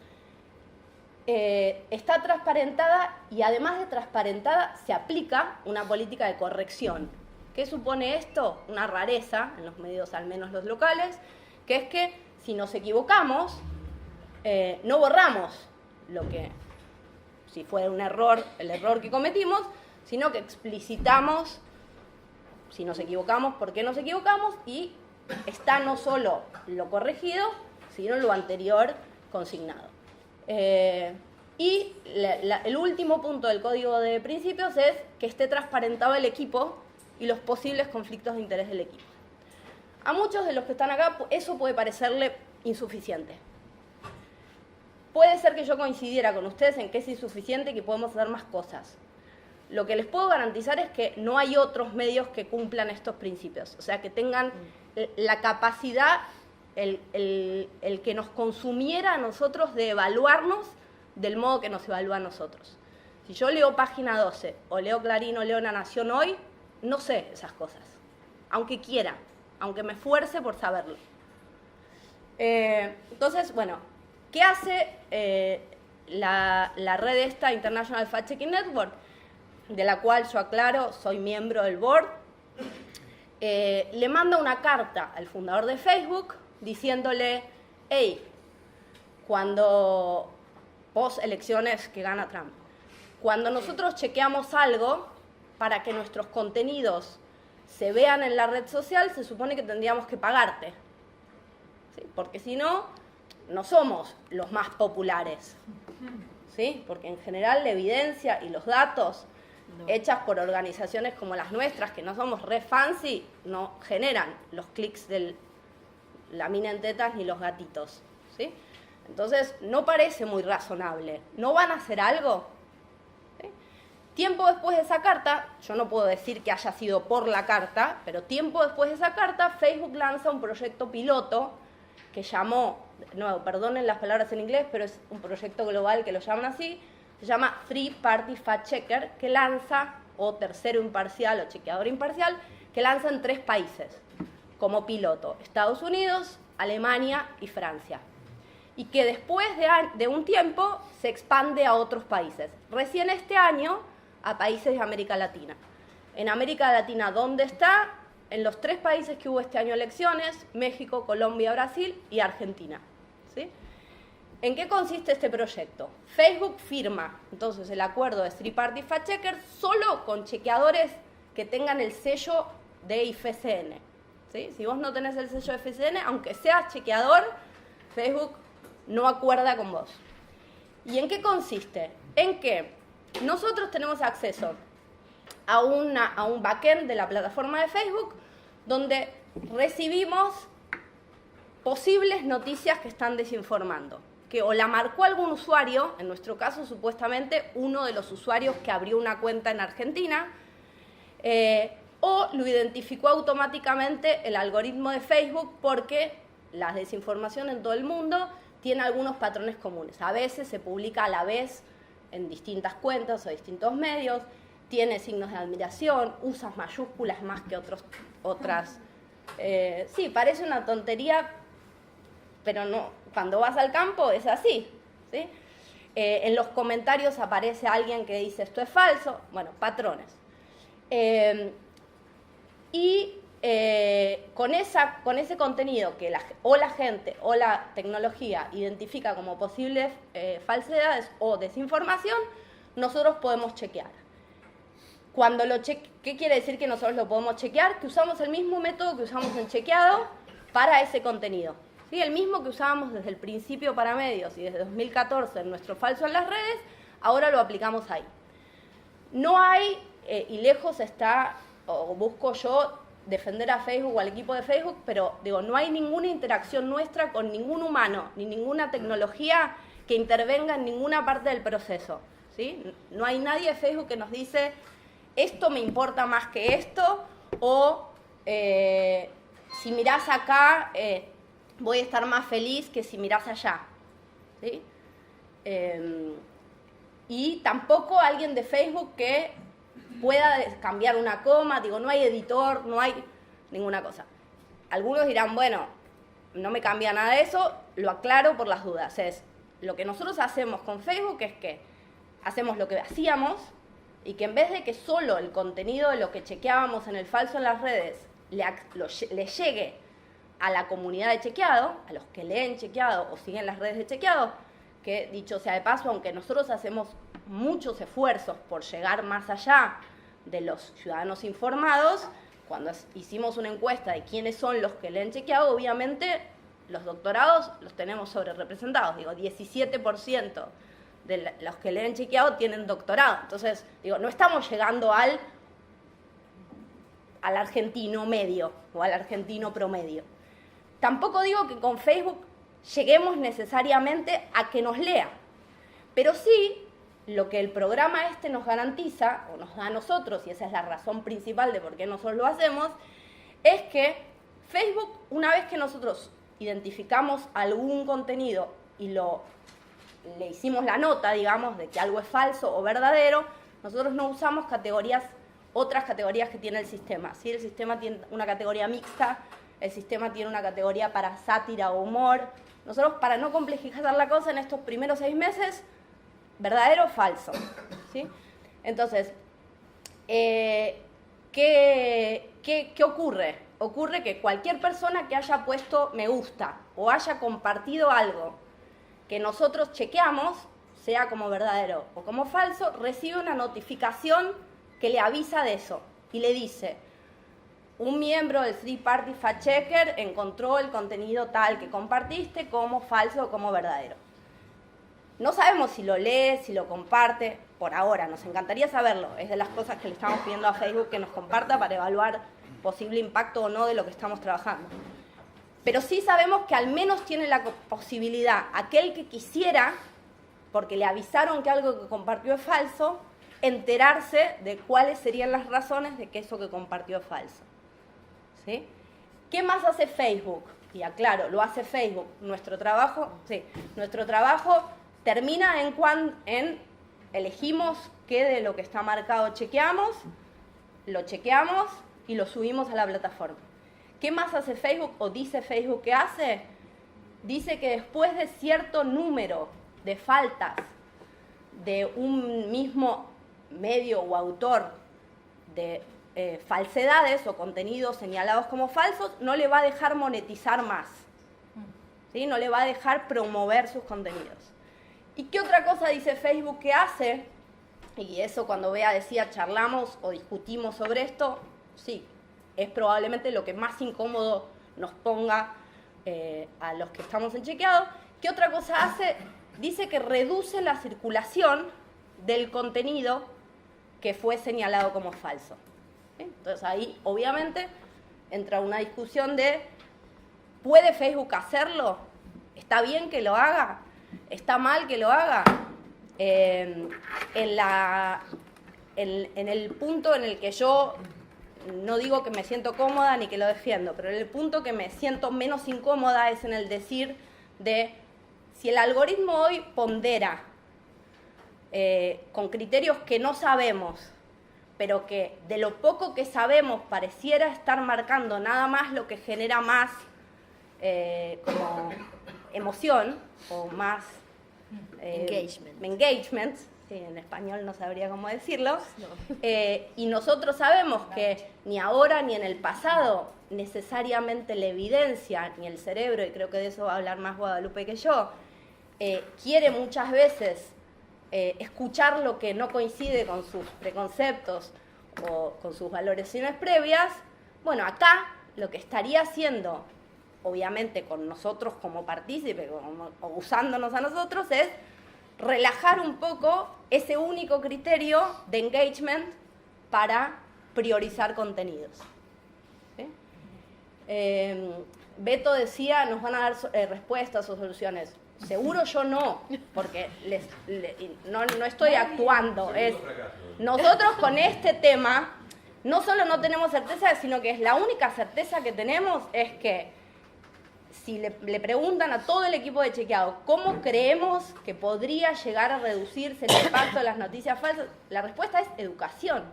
Está transparentada y además de transparentada se aplica una política de corrección. ¿Qué supone esto? Una rareza en los medios, al menos los locales, que es que si nos equivocamos, no borramos lo que, si fue un error, el error que cometimos, sino que explicitamos si nos equivocamos, por qué nos equivocamos, y está no solo lo corregido, sino lo anterior consignado. Y el último punto del código de principios es que esté transparentado el equipo y los posibles conflictos de interés del equipo. A muchos de los que están acá eso puede parecerle insuficiente. Puede ser que yo coincidiera con ustedes en que es insuficiente y que podemos hacer más cosas. Lo que les puedo garantizar es que no hay otros medios que cumplan estos principios, o sea, que tengan la capacidad, el que nos consumiera a nosotros de evaluarnos del modo que nos evalúa a nosotros. Si yo leo Página 12, o leo Clarín, o leo La Nación hoy, no sé esas cosas, aunque quiera, aunque me esfuerce por saberlo. Entonces, bueno, ¿qué hace la red esta, International Fact Checking Network, de la cual yo aclaro, soy miembro del board? Le manda una carta al fundador de Facebook diciéndole, hey, cuando post elecciones que gana Trump, cuando nosotros chequeamos algo para que nuestros contenidos se vean en la red social, se supone que tendríamos que pagarte, ¿sí? Porque si no, no somos los más populares, ¿sí? Porque en general la evidencia y los datos hechas por organizaciones como las nuestras, que no somos re fancy, no generan los clics de la mina en tetas ni los gatitos, ¿sí? Entonces, no parece muy razonable. ¿No van a hacer algo? ¿Sí? Tiempo después de esa carta, yo no puedo decir que haya sido por la carta, pero tiempo después de esa carta, Facebook lanza un proyecto piloto que llamó, no, perdonen las palabras en inglés, pero es un proyecto global que lo llaman así, se llama Three Party Fact Checker, que lanza, o tercero imparcial, o chequeador imparcial, que lanza en 3 países como piloto: Estados Unidos, Alemania y Francia. Y que después de un tiempo se expande a otros países. Recién este año a países de América Latina. En América Latina, ¿dónde está? En los 3 países que hubo este año elecciones: México, Colombia, Brasil y Argentina, ¿sí? ¿En qué consiste este proyecto? Facebook firma entonces el acuerdo de Three Party Fact Checker solo con chequeadores que tengan el sello de IFCN, ¿sí? Si vos no tenés el sello de IFCN, aunque seas chequeador, Facebook no acuerda con vos. ¿Y en qué consiste? En que nosotros tenemos acceso a un backend de la plataforma de Facebook donde recibimos posibles noticias que están desinformando, que o la marcó algún usuario, en nuestro caso supuestamente uno de los usuarios que abrió una cuenta en Argentina, o lo identificó automáticamente el algoritmo de Facebook porque la desinformación en todo el mundo tiene algunos patrones comunes. A veces se publica a la vez en distintas cuentas o distintos medios, tiene signos de admiración, usas mayúsculas más que otras. Sí, parece una tontería, pero no. Cuando vas al campo es así, ¿sí? En los comentarios aparece alguien que dice esto es falso, bueno, patrones. Con ese contenido que la gente o la tecnología identifica como posibles falsedades o desinformación, nosotros podemos chequear. ¿Qué quiere decir que nosotros lo podemos chequear? Que usamos el mismo método que usamos en chequeado para ese contenido. ¿Sí? El mismo que usábamos desde el principio para medios y desde 2014 en nuestro falso en las redes, ahora lo aplicamos ahí. No hay, y lejos está, o busco yo defender a Facebook o al equipo de Facebook, pero digo, no hay ninguna interacción nuestra con ningún humano, ni ninguna tecnología que intervenga en ninguna parte del proceso. ¿Sí? No hay nadie de Facebook que nos dice, esto me importa más que esto, o si mirás acá, voy a estar más feliz que si mirás allá. ¿Sí? Y tampoco alguien de Facebook que pueda cambiar una coma, digo, no hay editor, no hay ninguna cosa. Algunos dirán, bueno, no me cambia nada de eso, lo aclaro por las dudas. Lo que nosotros hacemos con Facebook es que hacemos lo que hacíamos y que en vez de que solo el contenido de lo que chequeábamos en el falso en las redes le llegue a la comunidad de chequeado, a los que leen chequeado o siguen las redes de chequeado, que dicho sea de paso, aunque nosotros hacemos muchos esfuerzos por llegar más allá de los ciudadanos informados, cuando hicimos una encuesta de quiénes son los que leen chequeado, obviamente los doctorados los tenemos sobre representados. Digo, 17% de los que leen chequeado tienen doctorado. Entonces, digo, no estamos llegando al argentino medio o al argentino promedio. Tampoco digo que con Facebook lleguemos necesariamente a que nos lea, pero sí lo que el programa nos garantiza, o nos da a nosotros, y esa es la razón principal de por qué nosotros lo hacemos, es que Facebook, una vez que nosotros identificamos algún contenido y le hicimos la nota, digamos, de que algo es falso o verdadero, nosotros no usamos otras categorías que tiene el sistema. ¿Sí? El sistema tiene una categoría mixta, el sistema tiene una categoría para sátira o humor. Nosotros, para no complejizar la cosa en estos primeros 6 meses, verdadero o falso. ¿Sí? Entonces, ¿qué ocurre? Ocurre que cualquier persona que haya puesto me gusta o haya compartido algo que nosotros chequeamos, sea como verdadero o como falso, recibe una notificación que le avisa de eso y le dice: un miembro del Three Party Fact Checker encontró el contenido tal que compartiste como falso o como verdadero. No sabemos si lo lee, si lo comparte, por ahora, nos encantaría saberlo. Es de las cosas que le estamos pidiendo a Facebook que nos comparta para evaluar posible impacto o no de lo que estamos trabajando. Pero sí sabemos que al menos tiene la posibilidad, aquel que quisiera, porque le avisaron que algo que compartió es falso, enterarse de cuáles serían las razones de que eso que compartió es falso. ¿Sí? ¿Qué más hace Facebook? Y aclaro, lo hace Facebook. Nuestro trabajo termina en elegimos qué de lo que está marcado chequeamos, lo chequeamos y lo subimos a la plataforma. ¿Qué más hace Facebook o dice Facebook que hace? Dice que después de cierto número de faltas de un mismo medio o autor de falsedades o contenidos señalados como falsos, no le va a dejar monetizar más. ¿Sí? No le va a dejar promover sus contenidos. ¿Y qué otra cosa dice Facebook que hace? Y eso, cuando Bea decía charlamos o discutimos sobre esto, sí, es probablemente lo que más incómodo nos ponga a los que estamos en chequeado. ¿Qué otra cosa hace? Dice que reduce la circulación del contenido que fue señalado como falso. ¿Sí? Entonces ahí, obviamente, entra una discusión de, ¿puede Facebook hacerlo? ¿Está bien que lo haga? ¿Está mal que lo haga? En el punto en el que yo no digo que me siento cómoda ni que lo defiendo, pero el punto que me siento menos incómoda es en el decir de si el algoritmo hoy pondera con criterios que no sabemos, pero que de lo poco que sabemos pareciera estar marcando nada más lo que genera más como emoción o más engagement, sí, en español no sabría cómo decirlo, y nosotros sabemos que ni ahora ni en el pasado necesariamente la evidencia ni el cerebro, y creo que de eso va a hablar más Guadalupe que yo, quiere muchas veces escuchar lo que no coincide con sus preconceptos o con sus valoraciones previas. Bueno, acá lo que estaría haciendo, obviamente con nosotros como partícipe, o usándonos a nosotros, es relajar un poco ese único criterio de engagement para priorizar contenidos. ¿Sí? Beto decía, nos van a dar respuestas o soluciones. Seguro yo no, porque no estoy actuando. Nosotros con este tema, no solo no tenemos certeza, sino que es la única certeza que tenemos es que si le preguntan a todo el equipo de chequeado cómo creemos que podría llegar a reducirse el impacto de las noticias falsas, la respuesta es educación,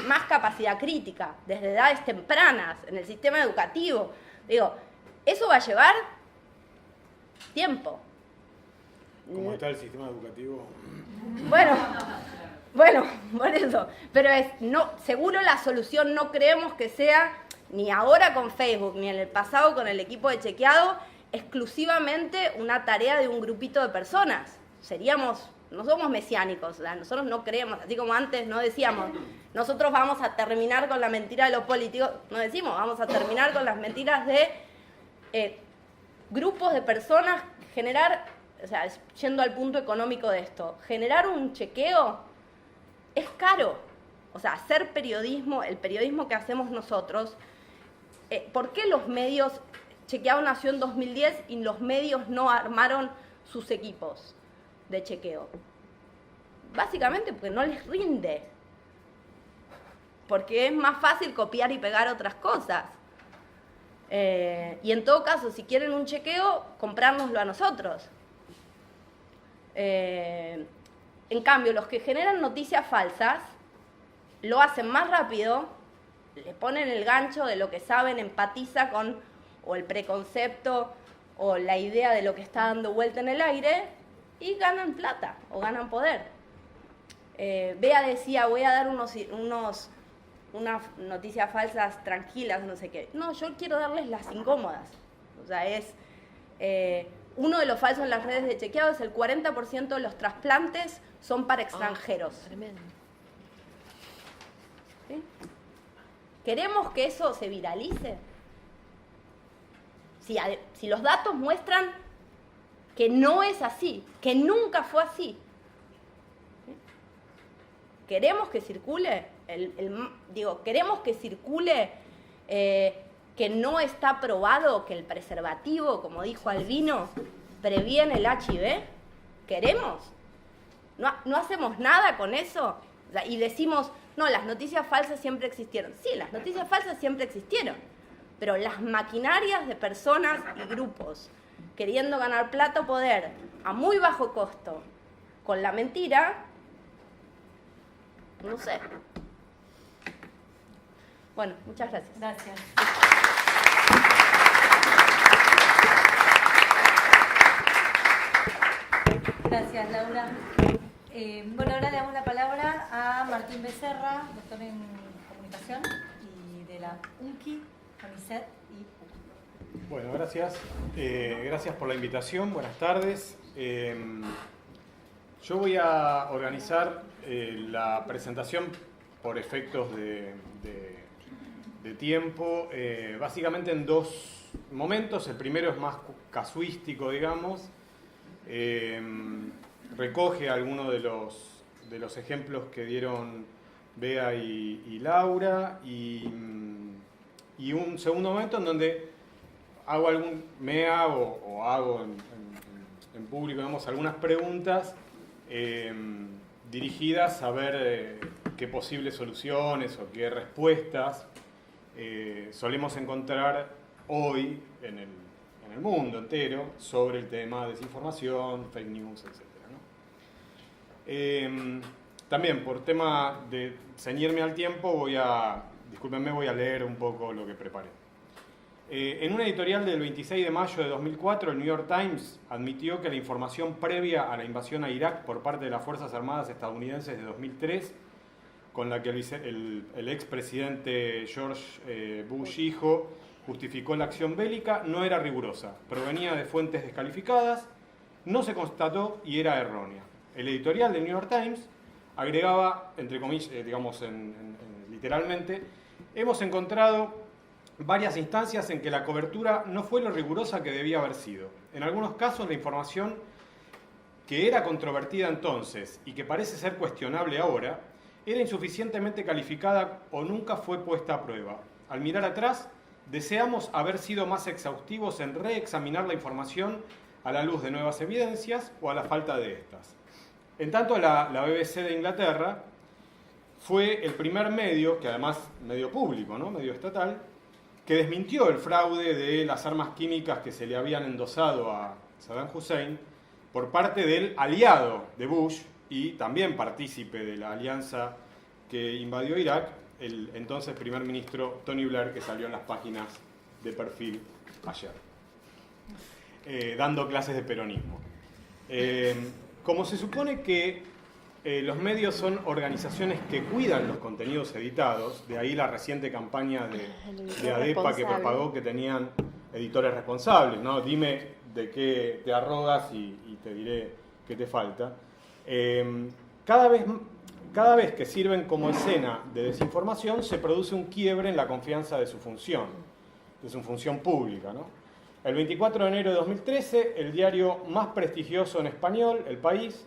más capacidad crítica, desde edades tempranas, en el sistema educativo. Digo, eso va a llevar tiempo. ¿Cómo está el sistema educativo? Bueno, por eso. Pero seguro la solución no creemos que sea, ni ahora con Facebook, ni en el pasado con el equipo de chequeado, exclusivamente una tarea de un grupito de personas. No somos mesiánicos, nosotros no creemos, así como antes no decíamos, nosotros vamos a terminar con la mentira de los políticos, no decimos, vamos a terminar con las mentiras de grupos de personas, yendo al punto económico de esto, generar un chequeo es caro. O sea, hacer periodismo, el periodismo que hacemos nosotros, ¿por qué los medios, Chequeado nació en 2010 y los medios no armaron sus equipos de chequeo? Básicamente porque no les rinde. Porque es más fácil copiar y pegar otras cosas. Y en todo caso, si quieren un chequeo, comprárnoslo a nosotros. En cambio, los que generan noticias falsas lo hacen más rápido, le ponen el gancho de lo que saben, empatiza con o el preconcepto o la idea de lo que está dando vuelta en el aire y ganan plata o ganan poder. Bea decía, voy a dar unas noticias falsas tranquilas, no sé qué. No, yo quiero darles las incómodas. O sea, uno de los falsos en las redes de chequeado es el 40% de los trasplantes son para extranjeros. Tremendo. ¿Sí? ¿Queremos que eso se viralice? Si los datos muestran que no es así, que nunca fue así. ¿Sí? ¿Queremos que circule? ¿Queremos que circule que no está probado que el preservativo, como dijo Albino, previene el HIV? ¿Queremos? ¿No hacemos nada con eso? O sea, y decimos, no, las noticias falsas siempre existieron. Sí, las noticias falsas siempre existieron, pero las maquinarias de personas y grupos queriendo ganar plata o poder a muy bajo costo con la mentira, no sé. Bueno, muchas gracias. Gracias. Gracias, Laura. Bueno, ahora le damos la palabra a Martín Becerra, doctor en comunicación y de la UNCI, CONICET y UCI. Bueno, gracias. Gracias por la invitación. Buenas tardes. Yo voy a organizar la presentación por efectos de tiempo, básicamente en dos momentos. El primero es más casuístico, digamos. Recoge algunos de los ejemplos que dieron Bea y Laura, y un segundo momento en donde hago hago en público, digamos, algunas preguntas dirigidas a ver qué posibles soluciones o qué respuestas solemos encontrar hoy en el mundo entero sobre el tema de desinformación, fake news, etc., ¿no? También, por tema de ceñirme al tiempo, voy a leer un poco lo que preparé. En una editorial del 26 de mayo de 2004, el New York Times admitió que la información previa a la invasión a Irak por parte de las Fuerzas Armadas estadounidenses de 2003, con la que el expresidente George Bush hijo justificó la acción bélica, no era rigurosa, provenía de fuentes descalificadas, no se constató y era errónea. El editorial del New York Times agregaba, entre comillas, literalmente, hemos encontrado varias instancias en que la cobertura no fue lo rigurosa que debía haber sido. En algunos casos la información que era controvertida entonces y que parece ser cuestionable ahora, era insuficientemente calificada o nunca fue puesta a prueba. Al mirar atrás, deseamos haber sido más exhaustivos en reexaminar la información a la luz de nuevas evidencias o a la falta de estas. En tanto, la BBC de Inglaterra fue el primer medio, que además medio público, ¿no? Medio estatal, que desmintió el fraude de las armas químicas que se le habían endosado a Saddam Hussein por parte del aliado de Bush y también partícipe de la alianza que invadió Irak, el entonces primer ministro Tony Blair, que salió en las páginas de Perfil ayer, dando clases de peronismo. Como se supone que los medios son organizaciones que cuidan los contenidos editados, de ahí la reciente campaña de ADEPA que propagó que tenían editores responsables, ¿no? Dime de qué te arrogas y te diré qué te falta. Cada vez que sirven como escena de desinformación se produce un quiebre en la confianza de su función pública, ¿no? El 24 de enero de 2013, el diario más prestigioso en español, El País,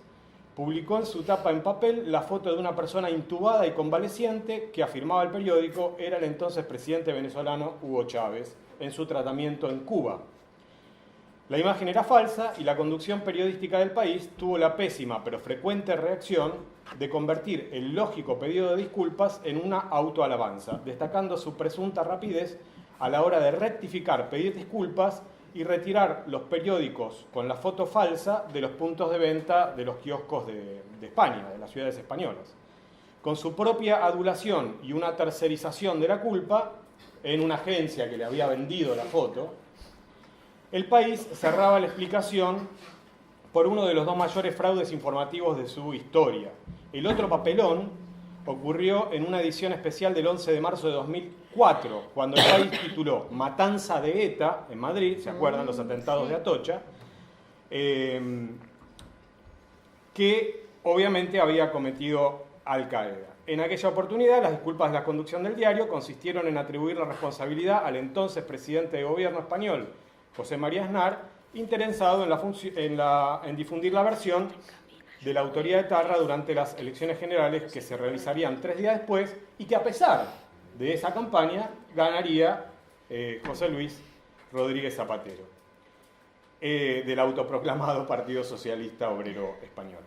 publicó en su tapa en papel la foto de una persona intubada y convaleciente que, afirmaba el periódico, era el entonces presidente venezolano Hugo Chávez en su tratamiento en Cuba. La imagen era falsa y la conducción periodística del País tuvo la pésima pero frecuente reacción de convertir el lógico pedido de disculpas en una autoalabanza, destacando su presunta rapidez a la hora de rectificar, pedir disculpas y retirar los periódicos con la foto falsa de los puntos de venta de los kioscos de España, de las ciudades españolas. Con su propia adulación y una tercerización de la culpa en una agencia que le había vendido la foto, El País cerraba la explicación por uno de los dos mayores fraudes informativos de su historia. El otro papelón ocurrió en una edición especial del 11 de marzo de 2004, cuando El País tituló Matanza de ETA en Madrid, ¿se acuerdan? Los atentados de Atocha, que obviamente había cometido Al-Qaeda. En aquella oportunidad, las disculpas de la conducción del diario consistieron en atribuir la responsabilidad al entonces presidente de gobierno español, José María Aznar, interesado en difundir la versión de la autoría de Tarra durante las elecciones generales que se realizarían 3 días después y que, a pesar de esa campaña, ganaría José Luis Rodríguez Zapatero, del autoproclamado Partido Socialista Obrero Español.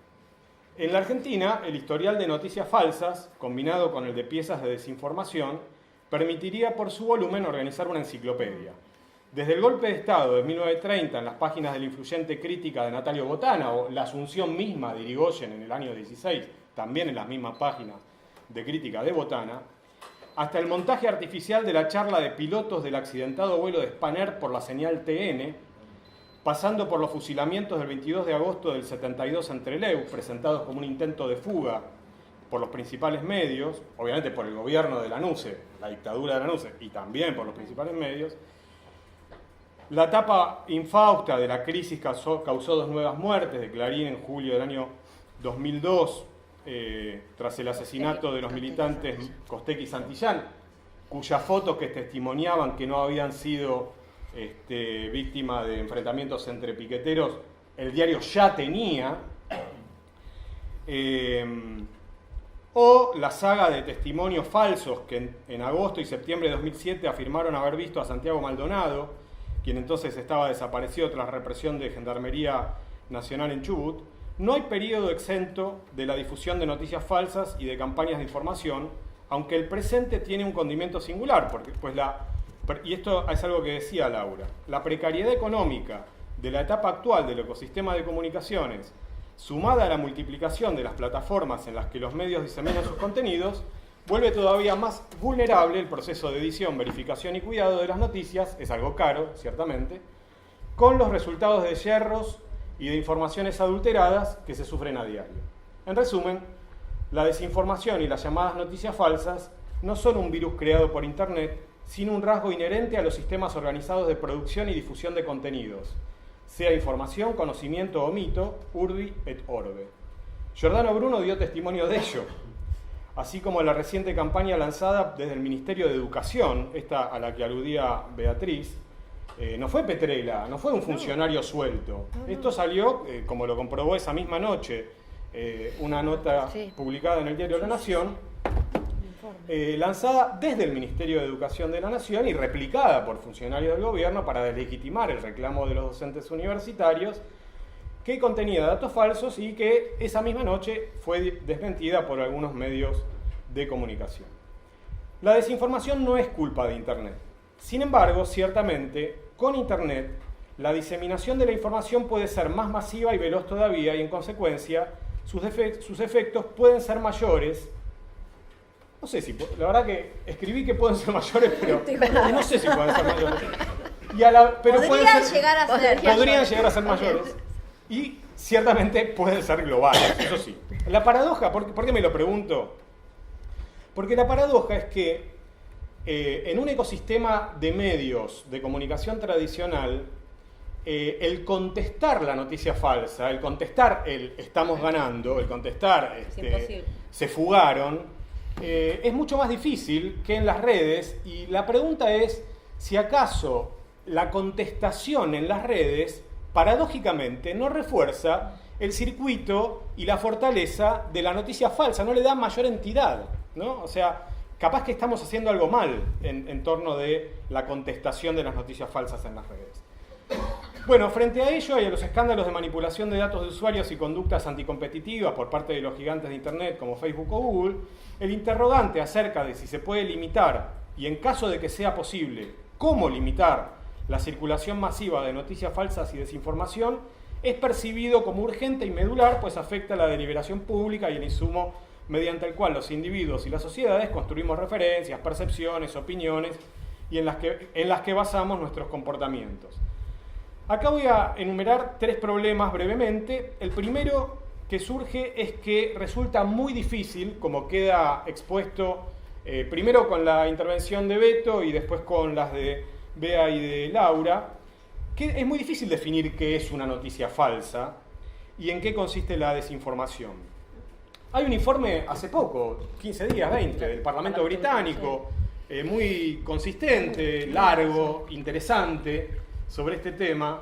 En la Argentina, el historial de noticias falsas, combinado con el de piezas de desinformación, permitiría por su volumen organizar una enciclopedia. Desde el golpe de Estado de 1930 en las páginas de la influyente crítica de Natalio Botana o la asunción misma de Irigoyen en el año 16, también en las mismas páginas de crítica de Botana, hasta el montaje artificial de la charla de pilotos del accidentado vuelo de Spanair por la señal TN, pasando por los fusilamientos del 22 de agosto del 72 en Trelew, presentados como un intento de fuga por los principales medios, obviamente por el gobierno de Lanuse, la dictadura de Lanuse, y también por los principales medios. La etapa infausta de la crisis causó 2 nuevas muertes de Clarín en julio del año 2002, tras el asesinato de los militantes Costec y Santillán, cuyas fotos que testimoniaban que no habían sido víctimas de enfrentamientos entre piqueteros, el diario ya tenía. O la saga de testimonios falsos que en agosto y septiembre de 2007 afirmaron haber visto a Santiago Maldonado, quien entonces estaba desaparecido tras la represión de Gendarmería Nacional en Chubut, no hay periodo exento de la difusión de noticias falsas y de campañas de información, aunque el presente tiene un condimento singular, porque y esto es algo que decía Laura, la precariedad económica de la etapa actual del ecosistema de comunicaciones, sumada a la multiplicación de las plataformas en las que los medios diseminan sus contenidos, vuelve todavía más vulnerable el proceso de edición, verificación y cuidado de las noticias, es algo caro, ciertamente, con los resultados de yerros y de informaciones adulteradas que se sufren a diario. En resumen, la desinformación y las llamadas noticias falsas no son un virus creado por Internet, sino un rasgo inherente a los sistemas organizados de producción y difusión de contenidos, sea información, conocimiento o mito, urbi et orbe. Giordano Bruno dio testimonio de ello, así como la reciente campaña lanzada desde el Ministerio de Educación, esta a la que aludía Beatriz, no fue Petrella, no fue un funcionario suelto. Esto salió, como lo comprobó esa misma noche, una nota publicada en el diario La Nación, lanzada desde el Ministerio de Educación de la Nación y replicada por funcionarios del gobierno para deslegitimar el reclamo de los docentes universitarios, que contenía datos falsos y que esa misma noche fue desmentida por algunos medios de comunicación. La desinformación no es culpa de Internet. Sin embargo, ciertamente, con Internet, la diseminación de la información puede ser más masiva y veloz todavía y, en consecuencia, sus efectos pueden ser mayores. No sé si, la verdad que escribí que pueden ser mayores, pero no sé si pueden ser mayores. Pero podrían llegar a ser mayores. Y ciertamente pueden ser globales, eso sí. La paradoja, ¿por qué me lo pregunto? Porque la paradoja es que en un ecosistema de medios de comunicación tradicional, el contestar la noticia falsa, el contestar el estamos ganando, el contestar se fugaron, es mucho más difícil que en las redes, y la pregunta es si acaso la contestación en las redes paradójicamente no refuerza el circuito y la fortaleza de la noticia falsa, no le da mayor entidad, ¿no? O sea, capaz que estamos haciendo algo mal en torno de la contestación de las noticias falsas en las redes. Bueno, frente a ello y a los escándalos de manipulación de datos de usuarios y conductas anticompetitivas por parte de los gigantes de Internet como Facebook o Google, el interrogante acerca de si se puede limitar, y en caso de que sea posible, cómo limitar la circulación masiva de noticias falsas y desinformación, es percibido como urgente y medular, pues afecta a la deliberación pública y el insumo mediante el cual los individuos y las sociedades construimos referencias, percepciones, opiniones y en las que basamos nuestros comportamientos. Acá voy a enumerar 3 problemas brevemente. El primero que surge es que resulta muy difícil, como queda expuesto primero con la intervención de Beto y después con las de Bea y de Laura, que es muy difícil definir qué es una noticia falsa y en qué consiste la desinformación. Hay un informe hace poco, 15 días, 20, del Parlamento británico, muy consistente, largo, interesante, sobre este tema.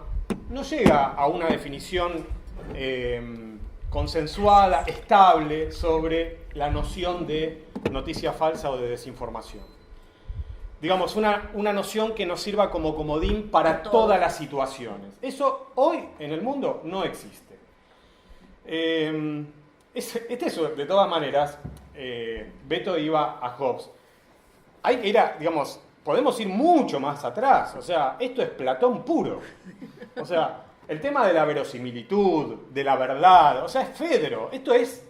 No llega a una definición consensuada, estable, sobre la noción de noticia falsa o de desinformación. Digamos, una noción que nos sirva como comodín para todas las situaciones. Eso hoy en el mundo no existe. De todas maneras, Beto iba a Hobbes. Podemos ir mucho más atrás. O sea, esto es Platón puro. O sea, el tema de la verosimilitud, de la verdad, o sea, es Fedro. Esto es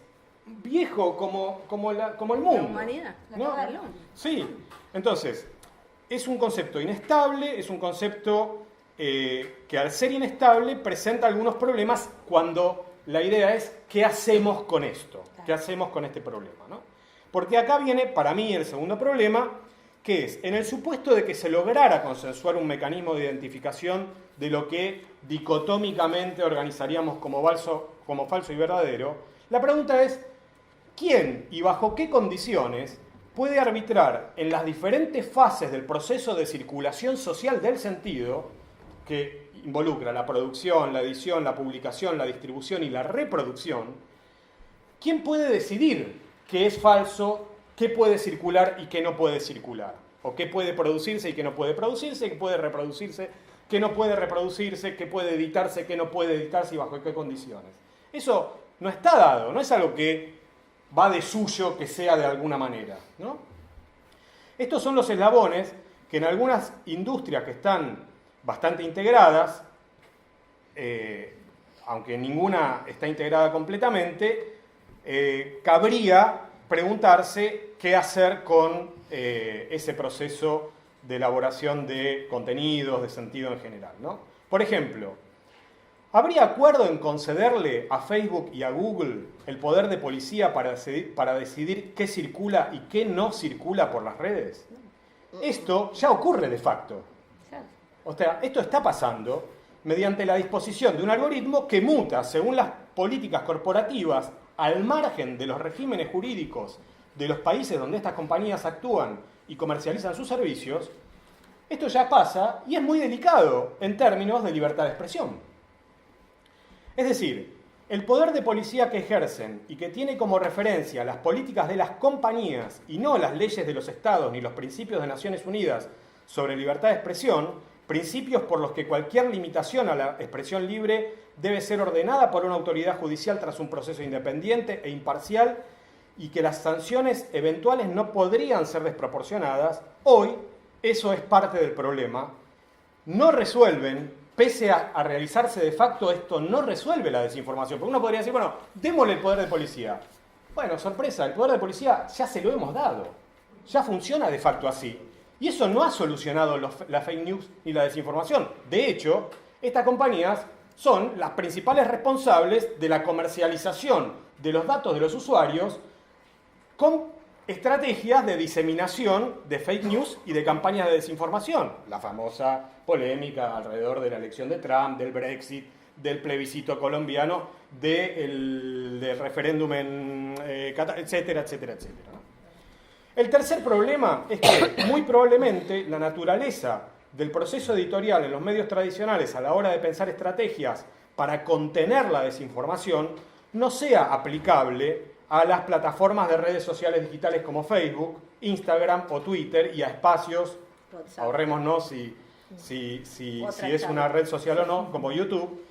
viejo como el mundo. La humanidad, ¿no? Sí, entonces, es un concepto inestable, es un concepto que al ser inestable presenta algunos problemas cuando la idea es ¿qué hacemos con esto? ¿Qué hacemos con este problema? ¿No? Porque acá viene, para mí, el segundo problema, que es, en el supuesto de que se lograra consensuar un mecanismo de identificación de lo que dicotómicamente organizaríamos como falso y verdadero, la pregunta es, ¿quién y bajo qué condiciones puede arbitrar en las diferentes fases del proceso de circulación social del sentido, que involucra la producción, la edición, la publicación, la distribución y la reproducción? ¿Quién puede decidir qué es falso, qué puede circular y qué no puede circular? O qué puede producirse y qué no puede producirse, qué puede reproducirse, qué no puede reproducirse, qué puede editarse, qué no puede editarse y bajo qué condiciones. Eso no está dado, no es algo que va de suyo que sea de alguna manera, ¿no? Estos son los eslabones que en algunas industrias que están bastante integradas, aunque ninguna está integrada completamente, cabría preguntarse qué hacer con ese proceso de elaboración de contenidos, de sentido en general, ¿no? Por ejemplo, ¿habría acuerdo en concederle a Facebook y a Google el poder de policía para decidir qué circula y qué no circula por las redes? Esto ya ocurre de facto. O sea, esto está pasando mediante la disposición de un algoritmo que muta según las políticas corporativas al margen de los regímenes jurídicos de los países donde estas compañías actúan y comercializan sus servicios. Esto ya pasa y es muy delicado en términos de libertad de expresión. Es decir, el poder de policía que ejercen y que tiene como referencia las políticas de las compañías y no las leyes de los estados ni los principios de Naciones Unidas sobre libertad de expresión, principios por los que cualquier limitación a la expresión libre debe ser ordenada por una autoridad judicial tras un proceso independiente e imparcial y que las sanciones eventuales no podrían ser desproporcionadas, hoy eso es parte del problema. No resuelven, pese a realizarse de facto, esto no resuelve la desinformación. Porque uno podría decir, bueno, démosle el poder de policía. Bueno, sorpresa, el poder de policía ya se lo hemos dado. Ya funciona de facto así. Y eso no ha solucionado la fake news ni la desinformación. De hecho, estas compañías son las principales responsables de la comercialización de los datos de los usuarios con estrategias de diseminación de fake news y de campañas de desinformación. La famosa polémica alrededor de la elección de Trump, del Brexit, del plebiscito colombiano, del referéndum en Qatar, etcétera, etcétera, etcétera, ¿no? El tercer problema es que muy probablemente la naturaleza del proceso editorial en los medios tradicionales a la hora de pensar estrategias para contener la desinformación no sea aplicable a las plataformas de redes sociales digitales como Facebook, Instagram o Twitter y a espacios, ahorrémonos si es una red social o no, como YouTube.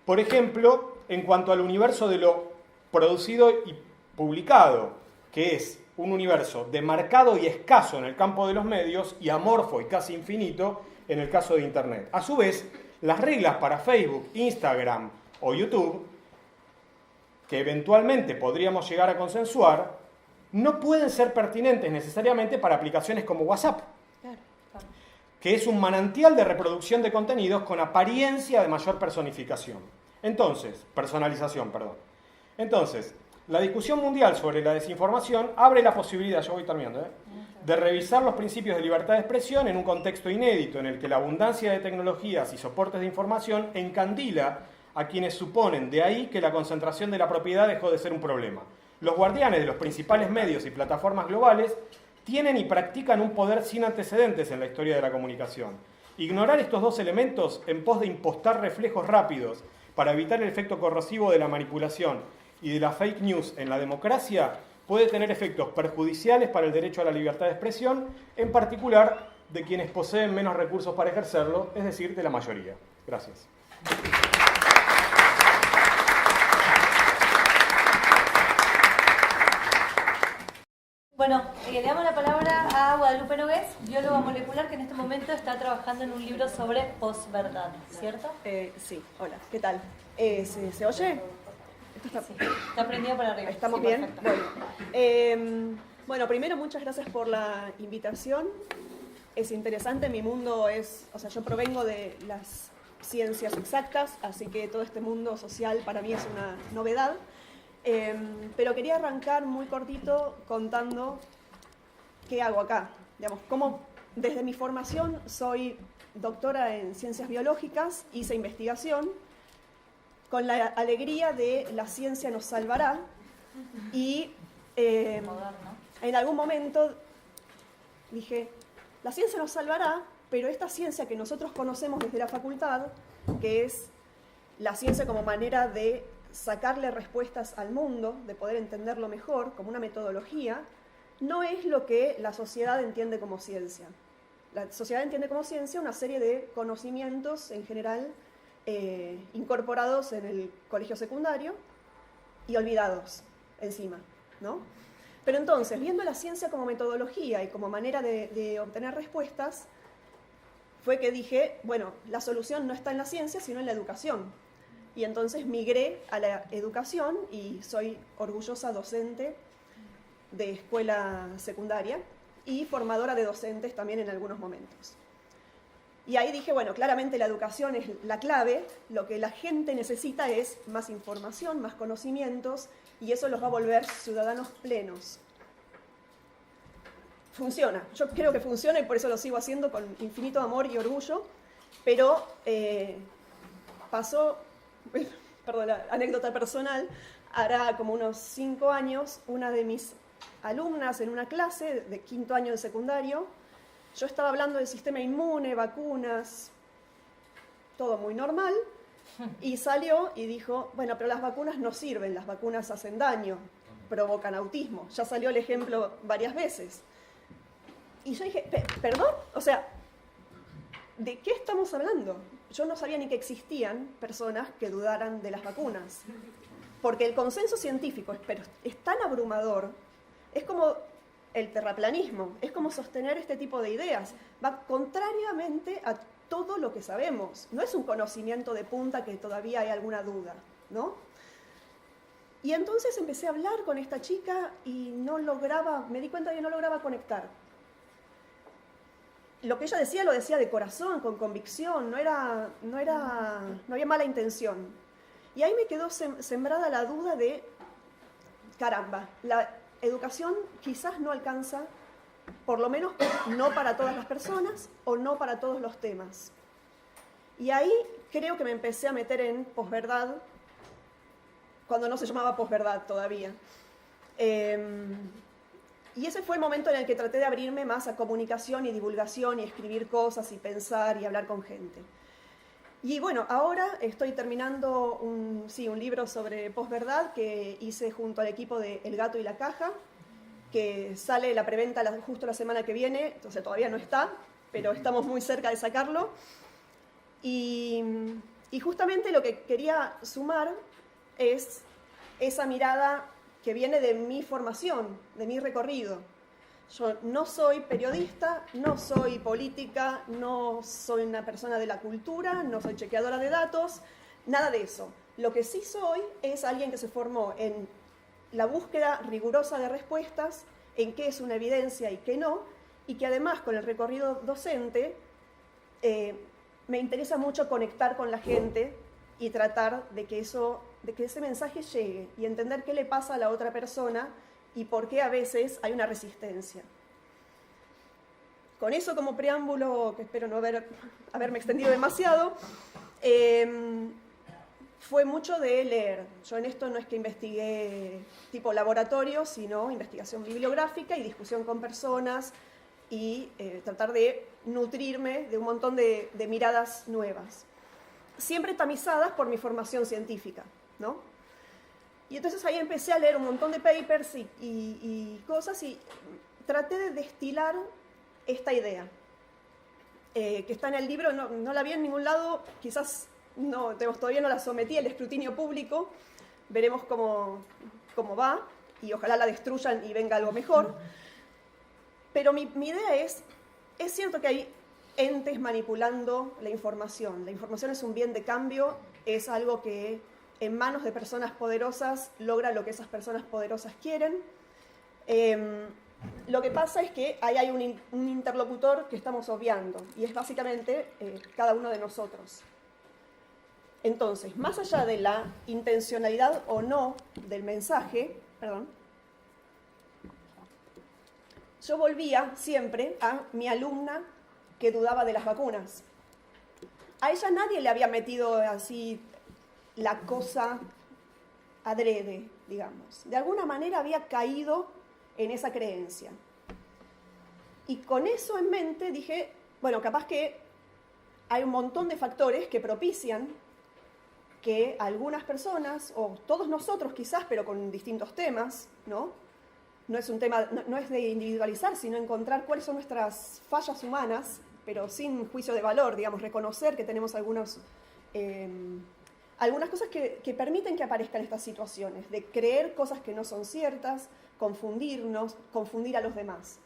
Por ejemplo, en cuanto al universo de lo producido y publicado, que es un universo demarcado y escaso en el campo de los medios y amorfo y casi infinito en el caso de Internet. A su vez, las reglas para Facebook, Instagram o YouTube, que eventualmente podríamos llegar a consensuar, no pueden ser pertinentes necesariamente para aplicaciones como WhatsApp, que es un manantial de reproducción de contenidos con apariencia de mayor personalización. Entonces, la discusión mundial sobre la desinformación abre la posibilidad, yo voy terminando, de revisar los principios de libertad de expresión en un contexto inédito en el que la abundancia de tecnologías y soportes de información encandila a quienes suponen de ahí que la concentración de la propiedad dejó de ser un problema. Los guardianes de los principales medios y plataformas globales tienen y practican un poder sin antecedentes en la historia de la comunicación. Ignorar estos dos elementos en pos de impostar reflejos rápidos para evitar el efecto corrosivo de la manipulación y de la fake news en la democracia puede tener efectos perjudiciales para el derecho a la libertad de expresión, en particular de quienes poseen menos recursos para ejercerlo, es decir, de la mayoría. Gracias. Bueno, le damos la palabra a Guadalupe Nogués, bióloga molecular que en este momento está trabajando en un libro sobre posverdad, ¿cierto? Sí, hola, ¿qué tal? ¿Se oye? Esto está prendido para arriba. ¿Estamos Sí, bien? perfecto. Bueno, primero muchas gracias por la invitación. Es interesante, mi mundo yo provengo de las ciencias exactas, así que todo este mundo social para mí es una novedad. Pero quería arrancar muy cortito contando qué hago acá. Digamos, cómo desde mi formación soy doctora en ciencias biológicas, hice investigación, con la alegría de la ciencia nos salvará y en algún momento dije, la ciencia nos salvará, pero esta ciencia que nosotros conocemos desde la facultad, que es la ciencia como manera de sacarle respuestas al mundo, de poder entenderlo mejor, como una metodología, no es lo que la sociedad entiende como ciencia. La sociedad entiende como ciencia una serie de conocimientos en general incorporados en el colegio secundario, y olvidados encima, ¿no? Pero entonces, viendo la ciencia como metodología y como manera de obtener respuestas, fue que dije, bueno, la solución no está en la ciencia, sino en la educación. Y entonces migré a la educación y soy orgullosa docente de escuela secundaria y formadora de docentes también en algunos momentos. Y ahí dije, bueno, claramente la educación es la clave, lo que la gente necesita es más información, más conocimientos, y eso los va a volver ciudadanos plenos. Funciona, yo creo que funciona y por eso lo sigo haciendo con infinito amor y orgullo, pero pasó, perdón, la anécdota personal, hará como unos 5 años, una de mis alumnas en una clase de 5º año de secundario, yo estaba hablando del sistema inmune, vacunas, todo muy normal, y salió y dijo, bueno, pero las vacunas no sirven, las vacunas hacen daño, provocan autismo. Ya salió el ejemplo varias veces. Y yo dije, ¿perdón? O sea, ¿de qué estamos hablando? Yo no sabía ni que existían personas que dudaran de las vacunas. Porque el consenso científico es tan abrumador, es como el terraplanismo, es como sostener este tipo de ideas. Va contrariamente a todo lo que sabemos. No es un conocimiento de punta que todavía hay alguna duda, ¿no? Y entonces empecé a hablar con esta chica y me di cuenta de que no lograba conectar. Lo que ella decía lo decía de corazón, con convicción, no había mala intención. Y ahí me quedó sembrada la duda de, caramba, la educación quizás no alcanza, por lo menos no para todas las personas o no para todos los temas. Y ahí creo que me empecé a meter en posverdad, cuando no se llamaba posverdad todavía. Y ese fue el momento en el que traté de abrirme más a comunicación y divulgación y escribir cosas y pensar y hablar con gente. Y bueno, ahora estoy terminando un libro sobre posverdad que hice junto al equipo de El Gato y la Caja, que sale la preventa justo la semana que viene, entonces todavía no está, pero estamos muy cerca de sacarlo. Y justamente lo que quería sumar es esa mirada que viene de mi formación, de mi recorrido. Yo no soy periodista, no soy política, no soy una persona de la cultura, no soy chequeadora de datos, nada de eso. Lo que sí soy es alguien que se formó en la búsqueda rigurosa de respuestas, en qué es una evidencia y qué no, y que además con el recorrido docente me interesa mucho conectar con la gente y tratar de que ese mensaje llegue y entender qué le pasa a la otra persona y por qué a veces hay una resistencia. Con eso como preámbulo, que espero no haberme extendido demasiado, fue mucho de leer. Yo en esto no es que investigué tipo laboratorio, sino investigación bibliográfica y discusión con personas y tratar de nutrirme de un montón de miradas nuevas. Siempre tamizadas por mi formación científica, ¿no? Y entonces ahí empecé a leer un montón de papers y cosas y traté de destilar esta idea, que está en el libro, no la vi en ningún lado, quizás todavía no la sometí al escrutinio público, veremos cómo va y ojalá la destruyan y venga algo mejor. Pero mi idea es cierto que hay entes manipulando la información. La información es un bien de cambio, es algo que en manos de personas poderosas logra lo que esas personas poderosas quieren. Lo que pasa es que ahí hay un interlocutor que estamos obviando y es básicamente cada uno de nosotros. Entonces, más allá de la intencionalidad o no del mensaje, yo volvía siempre a mi alumna que dudaba de las vacunas. A ella nadie le había metido así la cosa adrede, digamos. De alguna manera había caído en esa creencia. Y con eso en mente dije, bueno, capaz que hay un montón de factores que propician que algunas personas, o todos nosotros quizás, pero con distintos temas, ¿no? No es un tema, no es de individualizar, sino encontrar cuáles son nuestras fallas humanas, pero sin juicio de valor, digamos, reconocer que tenemos algunos algunas cosas que permiten que aparezcan estas situaciones, de creer cosas que no son ciertas, confundirnos, confundir a los demás.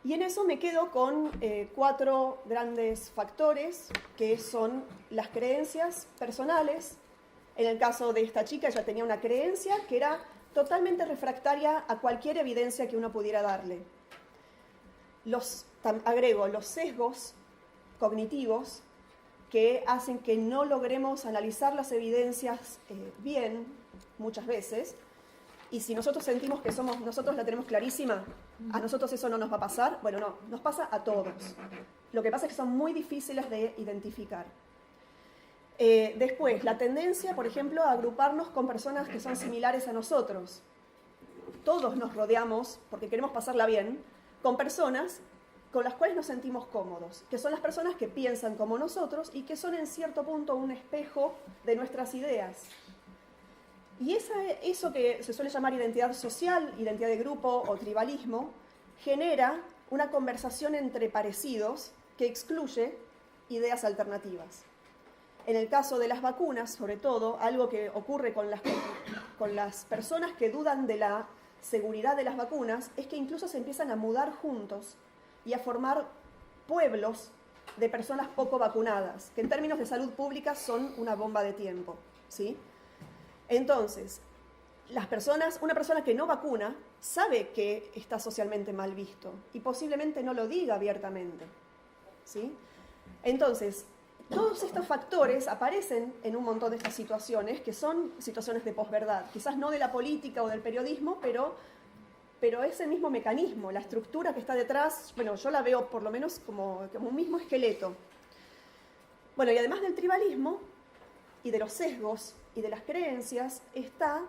Y en eso me quedo con 4 grandes factores, que son las creencias personales. En el caso de esta chica, ella tenía una creencia que era totalmente refractaria a cualquier evidencia que uno pudiera darle. Agrego los sesgos cognitivos que hacen que no logremos analizar las evidencias bien, muchas veces, y si nosotros sentimos que nosotros la tenemos clarísima, a nosotros eso no nos va a pasar, bueno, no, nos pasa a todos. Lo que pasa es que son muy difíciles de identificar. Después, la tendencia, por ejemplo, a agruparnos con personas que son similares a nosotros. Todos nos rodeamos, porque queremos pasarla bien, con personas con las cuales nos sentimos cómodos, que son las personas que piensan como nosotros y que son en cierto punto un espejo de nuestras ideas. Y eso que se suele llamar identidad social, identidad de grupo o tribalismo, genera una conversación entre parecidos que excluye ideas alternativas. En el caso de las vacunas, sobre todo, algo que ocurre con las personas que dudan de la seguridad de las vacunas es que incluso se empiezan a mudar juntos y a formar pueblos de personas poco vacunadas, que en términos de salud pública son una bomba de tiempo, ¿sí? Entonces, una persona que no vacuna sabe que está socialmente mal visto y posiblemente no lo diga abiertamente, ¿sí? Entonces, todos estos factores aparecen en un montón de estas situaciones que son situaciones de posverdad, quizás no de la política o del periodismo, pero es el mismo mecanismo, la estructura que está detrás, bueno, yo la veo por lo menos como un mismo esqueleto. Bueno, y además del tribalismo y de los sesgos y de las creencias, está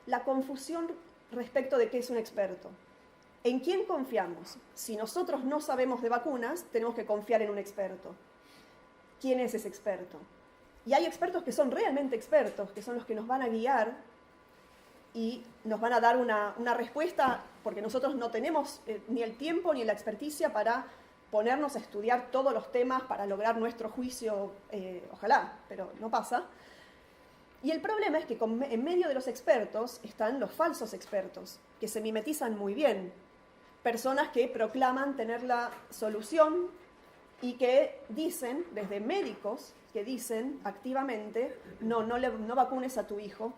la confusión respecto de qué es un experto. ¿En quién confiamos? Si nosotros no sabemos de vacunas, tenemos que confiar en un experto. ¿Quién es ese experto? Y hay expertos que son realmente expertos, que son los que nos van a guiar y nos van a dar una respuesta, porque nosotros no tenemos ni el tiempo ni la experticia para ponernos a estudiar todos los temas para lograr nuestro juicio, ojalá, pero no pasa. Y el problema es que en medio de los expertos están los falsos expertos, que se mimetizan muy bien. Personas que proclaman tener la solución y que dicen, desde médicos, que dicen activamente, no vacunes a tu hijo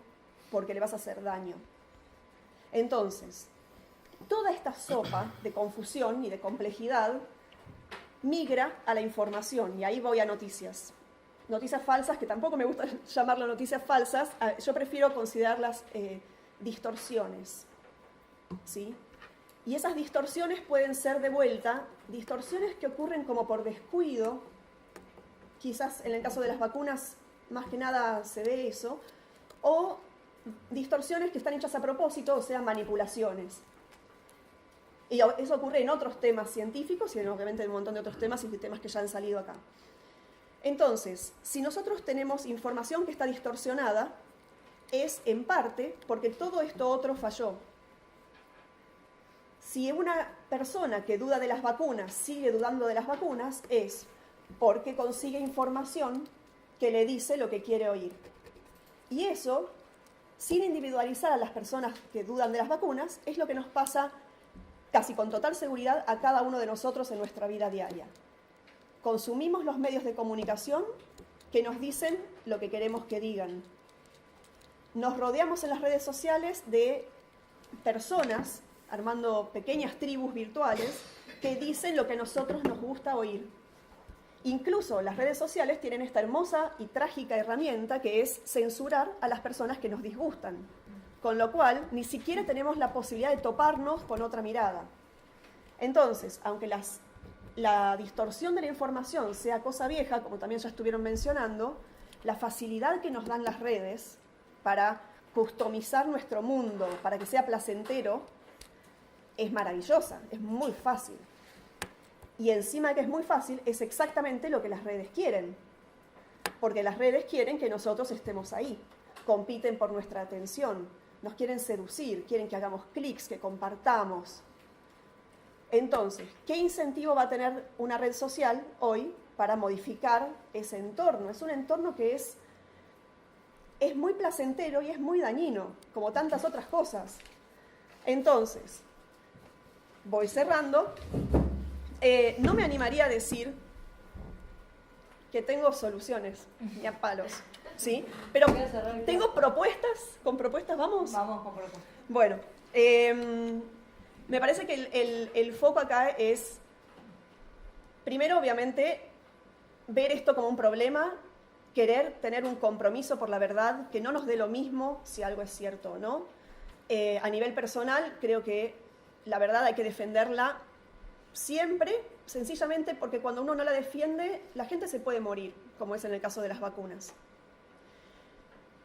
porque le vas a hacer daño. Entonces, toda esta sopa de confusión y de complejidad migra a la información, y ahí voy a noticias. Noticias falsas, que tampoco me gusta llamarlo noticias falsas, yo prefiero considerarlas distorsiones, ¿sí? Y esas distorsiones pueden ser de vuelta, distorsiones que ocurren como por descuido, quizás en el caso de las vacunas más que nada se ve eso, o distorsiones que están hechas a propósito, o sea, manipulaciones. Y eso ocurre en otros temas científicos y obviamente en un montón de otros temas y de temas que ya han salido acá. Entonces, si nosotros tenemos información que está distorsionada, es en parte porque todo esto otro falló. Si una persona que duda de las vacunas sigue dudando de las vacunas, es porque consigue información que le dice lo que quiere oír. Y eso, sin individualizar a las personas que dudan de las vacunas, es lo que nos pasa casi con total seguridad a cada uno de nosotros en nuestra vida diaria. Consumimos los medios de comunicación que nos dicen lo que queremos que digan. Nos rodeamos en las redes sociales de personas, armando pequeñas tribus virtuales, que dicen lo que a nosotros nos gusta oír. Incluso las redes sociales tienen esta hermosa y trágica herramienta que es censurar a las personas que nos disgustan, con lo cual ni siquiera tenemos la posibilidad de toparnos con otra mirada. Entonces, aunque la distorsión de la información sea cosa vieja, como también ya estuvieron mencionando, la facilidad que nos dan las redes para customizar nuestro mundo, para que sea placentero, es maravillosa, es muy fácil. Y encima de que es muy fácil, es exactamente lo que las redes quieren. Porque las redes quieren que nosotros estemos ahí, compiten por nuestra atención, nos quieren seducir, quieren que hagamos clics, que compartamos. Entonces, ¿qué incentivo va a tener una red social hoy para modificar ese entorno? Es un entorno que es es muy placentero y es muy dañino, como tantas otras cosas. Entonces, voy cerrando. No me animaría a decir que tengo soluciones, ni a palos, ¿sí? Pero tengo propuestas. ¿Con propuestas vamos? Vamos con propuestas. Bueno, me parece que el foco acá es, primero, obviamente, ver esto como un problema, querer tener un compromiso por la verdad, que no nos dé lo mismo si algo es cierto o no. A nivel personal, creo que la verdad hay que defenderla siempre, sencillamente porque cuando uno no la defiende, la gente se puede morir, como es en el caso de las vacunas.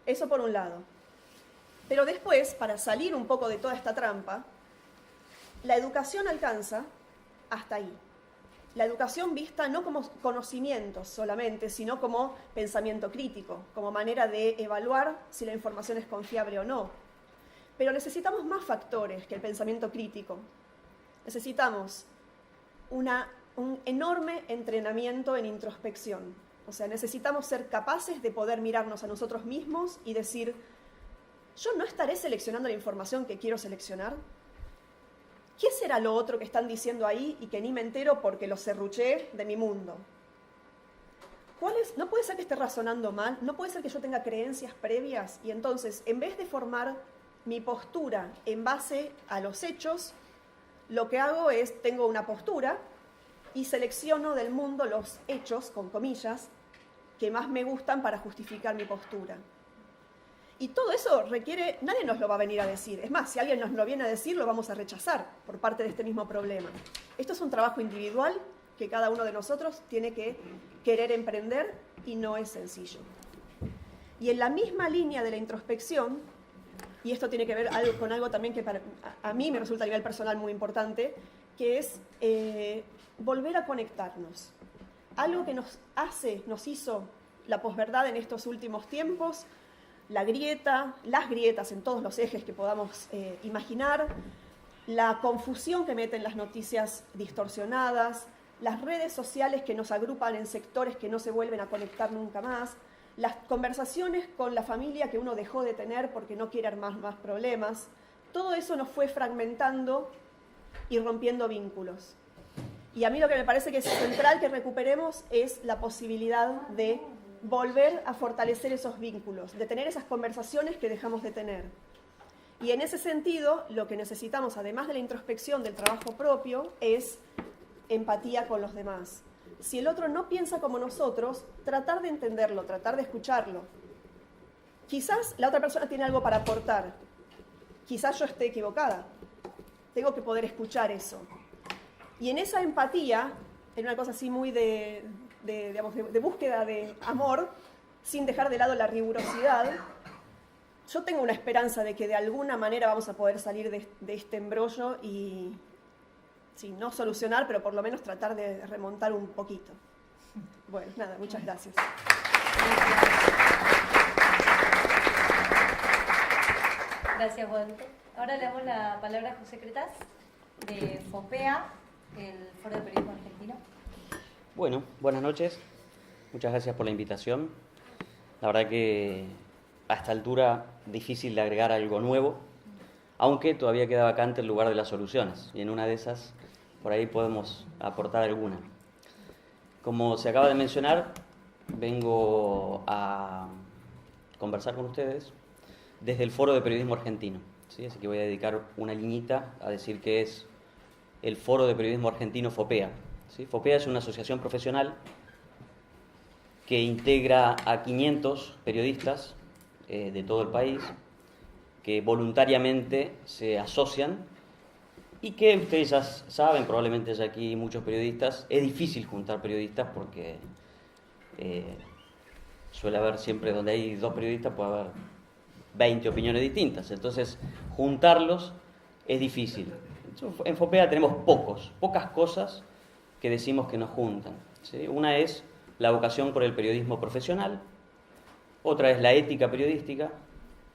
Eso por un lado. Pero después, para salir un poco de toda esta trampa, la educación alcanza hasta ahí. La educación vista no como conocimientos solamente, sino como pensamiento crítico, como manera de evaluar si la información es confiable o no. Pero necesitamos más factores que el pensamiento crítico. Necesitamos un enorme entrenamiento en introspección. O sea, necesitamos ser capaces de poder mirarnos a nosotros mismos y decir, ¿yo no estaré seleccionando la información que quiero seleccionar? ¿Qué será lo otro que están diciendo ahí y que ni me entero porque lo serruché de mi mundo? No puede ser que esté razonando mal, no puede ser que yo tenga creencias previas y entonces, en vez de formar mi postura en base a los hechos, lo que hago es, tengo una postura y selecciono del mundo los hechos, con comillas, que más me gustan para justificar mi postura. Y todo eso requiere, nadie nos lo va a venir a decir. Es más, si alguien nos lo viene a decir, lo vamos a rechazar por parte de este mismo problema. Esto es un trabajo individual que cada uno de nosotros tiene que querer emprender y no es sencillo. Y en la misma línea de la introspección, y esto tiene que ver con algo también que a mí me resulta a nivel personal muy importante, que es volver a conectarnos. Algo que nos hizo la posverdad en estos últimos tiempos, las grietas en todos los ejes que podamos imaginar, la confusión que meten las noticias distorsionadas, las redes sociales que nos agrupan en sectores que no se vuelven a conectar nunca más, las conversaciones con la familia que uno dejó de tener porque no quiere armar más problemas, todo eso nos fue fragmentando y rompiendo vínculos. Y a mí lo que me parece que es central que recuperemos es la posibilidad de volver a fortalecer esos vínculos, de tener esas conversaciones que dejamos de tener. Y en ese sentido, lo que necesitamos, además de la introspección del trabajo propio, es empatía con los demás. Si el otro no piensa como nosotros, tratar de entenderlo, tratar de escucharlo. Quizás la otra persona tiene algo para aportar, quizás yo esté equivocada. Tengo que poder escuchar eso. Y en esa empatía, en una cosa así muy de búsqueda de amor, sin dejar de lado la rigurosidad, yo tengo una esperanza de que de alguna manera vamos a poder salir de este embrollo y, sí, no solucionar, pero por lo menos tratar de remontar un poquito. Bueno, nada, muchas gracias. Gracias, Guadalupe. Ahora le damos la palabra a José Cretaz, de FOPEA, el Foro de Periodismo Argentino. Bueno, buenas noches. Muchas gracias por la invitación. La verdad que a esta altura difícil de agregar algo nuevo, aunque todavía queda vacante el lugar de las soluciones. Y en una de esas, por ahí podemos aportar alguna. Como se acaba de mencionar, vengo a conversar con ustedes desde el Foro de Periodismo Argentino, ¿sí? Así que voy a dedicar una liñita a decir que es el Foro de Periodismo Argentino FOPEA. ¿Sí? FOPEA es una asociación profesional que integra a 500 periodistas de todo el país que voluntariamente se asocian y que ustedes ya saben, probablemente ya aquí muchos periodistas, es difícil juntar periodistas porque suele haber siempre, donde hay dos periodistas puede haber 20 opiniones distintas, entonces juntarlos es difícil. En FOPEA tenemos pocas cosas que decimos que nos juntan, ¿sí? Una es la vocación por el periodismo profesional, otra es la ética periodística,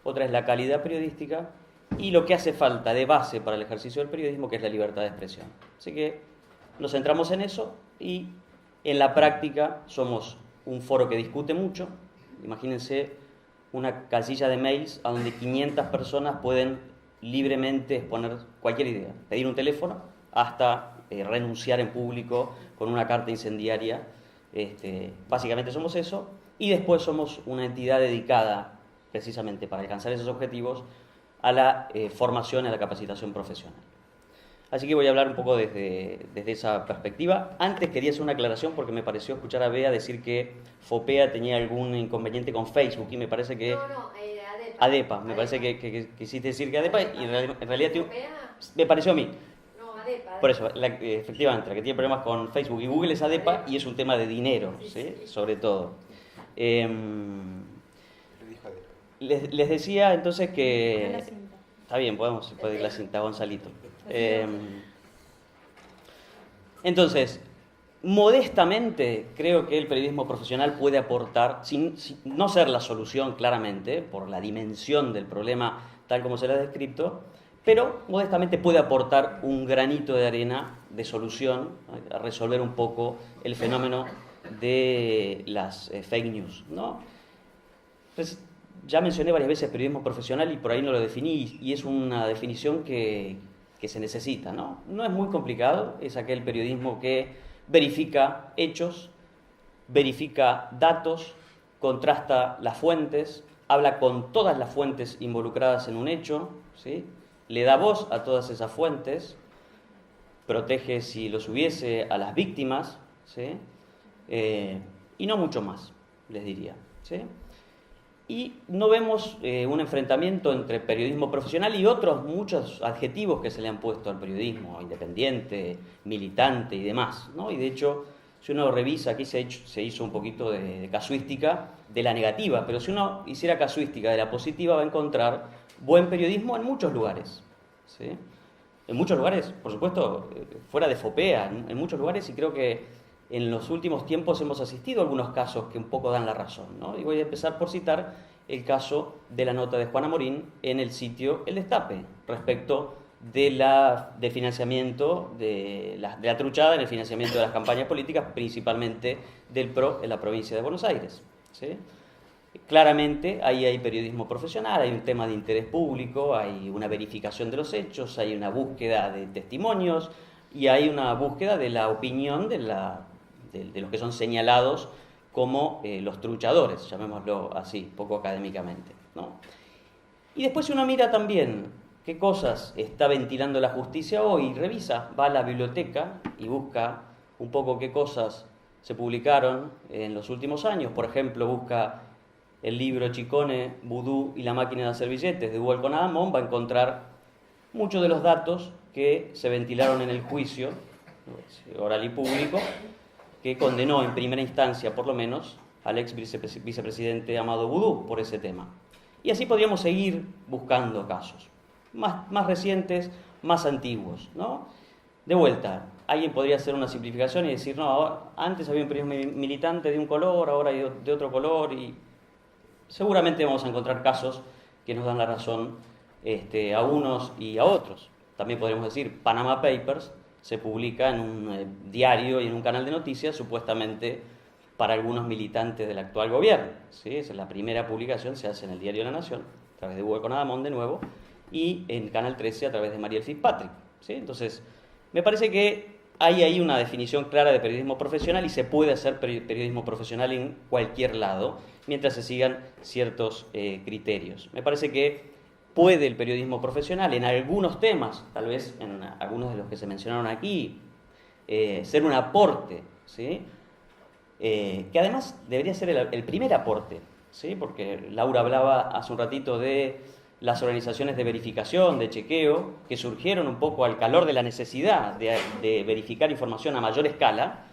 otra es la calidad periodística y lo que hace falta de base para el ejercicio del periodismo, que es la libertad de expresión. Así que nos centramos en eso y en la práctica somos un foro que discute mucho. Imagínense una casilla de mails a donde 500 personas pueden libremente exponer cualquier idea, pedir un teléfono hasta renunciar en público con una carta incendiaria. Básicamente somos eso, y después somos una entidad dedicada precisamente para alcanzar esos objetivos a la formación y a la capacitación profesional. Así que voy a hablar un poco desde esa perspectiva. Antes quería hacer una aclaración porque me pareció escuchar a Bea decir que FOPEA tenía algún inconveniente con Facebook, y me parece que... ADEPA, me parece que quisiste decir que ADEPA, y en realidad me pareció a mí. Por eso, efectivamente, la que tiene problemas con Facebook y Google es ADEPA, y es un tema de dinero, ¿sí? Sobre todo. Les decía entonces que... Está bien, podemos ir la cinta, Gonzalito. Entonces, modestamente, creo que el periodismo profesional puede aportar, sin no ser la solución claramente, por la dimensión del problema tal como se lo ha descrito, pero modestamente puede aportar un granito de arena de solución a resolver un poco el fenómeno de las fake news, ¿no? Entonces, ya mencioné varias veces periodismo profesional y por ahí no lo definí, y es una definición que se necesita, ¿no? No es muy complicado, es aquel periodismo que verifica hechos, verifica datos, contrasta las fuentes, habla con todas las fuentes involucradas en un hecho, ¿sí? Le da voz a todas esas fuentes, protege, si los hubiese, a las víctimas, ¿sí? Y no mucho más, les diría, ¿sí? Y no vemos un enfrentamiento entre periodismo profesional y otros muchos adjetivos que se le han puesto al periodismo, independiente, militante y demás, ¿no? Y de hecho, si uno revisa, aquí se hizo un poquito de casuística de la negativa, pero si uno hiciera casuística de la positiva, va a encontrar buen periodismo en muchos lugares, ¿sí? En muchos lugares, por supuesto, fuera de FOPEA, en muchos lugares, y creo que en los últimos tiempos hemos asistido a algunos casos que un poco dan la razón, ¿no? Y voy a empezar por citar el caso de la nota de Juana Morín en el sitio El Destape, respecto de financiamiento, de la truchada en el financiamiento de las campañas políticas, principalmente del PRO en la provincia de Buenos Aires, ¿sí? Claramente ahí hay periodismo profesional, hay un tema de interés público, hay una verificación de los hechos, hay una búsqueda de testimonios y hay una búsqueda de la opinión de los que son señalados como los truchadores, llamémoslo así, poco académicamente, ¿no? Y después si uno mira también qué cosas está ventilando la justicia hoy, revisa, va a la biblioteca y busca un poco qué cosas se publicaron en los últimos años. Por ejemplo, busca el libro Chicone, Vudú y la máquina de hacer billetes de Hugo Alconadamón, va a encontrar muchos de los datos que se ventilaron en el juicio oral y público que condenó en primera instancia, por lo menos, al ex vicepresidente Amado Vudú por ese tema. Y así podríamos seguir buscando casos, más recientes, más antiguos, ¿no? De vuelta, alguien podría hacer una simplificación y decir, no, antes había un periodismo militante de un color, ahora hay de otro color, y seguramente vamos a encontrar casos que nos dan la razón a unos y a otros. También podríamos decir, Panama Papers se publica en un diario y en un canal de noticias, supuestamente para algunos militantes del actual gobierno, ¿sí? Esa es la primera publicación, se hace en el diario La Nación, a través de Hugo Alconadamón de nuevo, y en Canal 13 a través de Mariel Fitzpatrick, ¿sí? Entonces, me parece que hay ahí una definición clara de periodismo profesional y se puede hacer periodismo profesional en cualquier lado, mientras se sigan ciertos criterios. Me parece que puede el periodismo profesional en algunos temas, tal vez en algunos de los que se mencionaron aquí, ser un aporte, ¿sí? Que además debería ser el primer aporte, ¿sí? Porque Laura hablaba hace un ratito de las organizaciones de verificación, de chequeo, que surgieron un poco al calor de la necesidad de verificar información a mayor escala,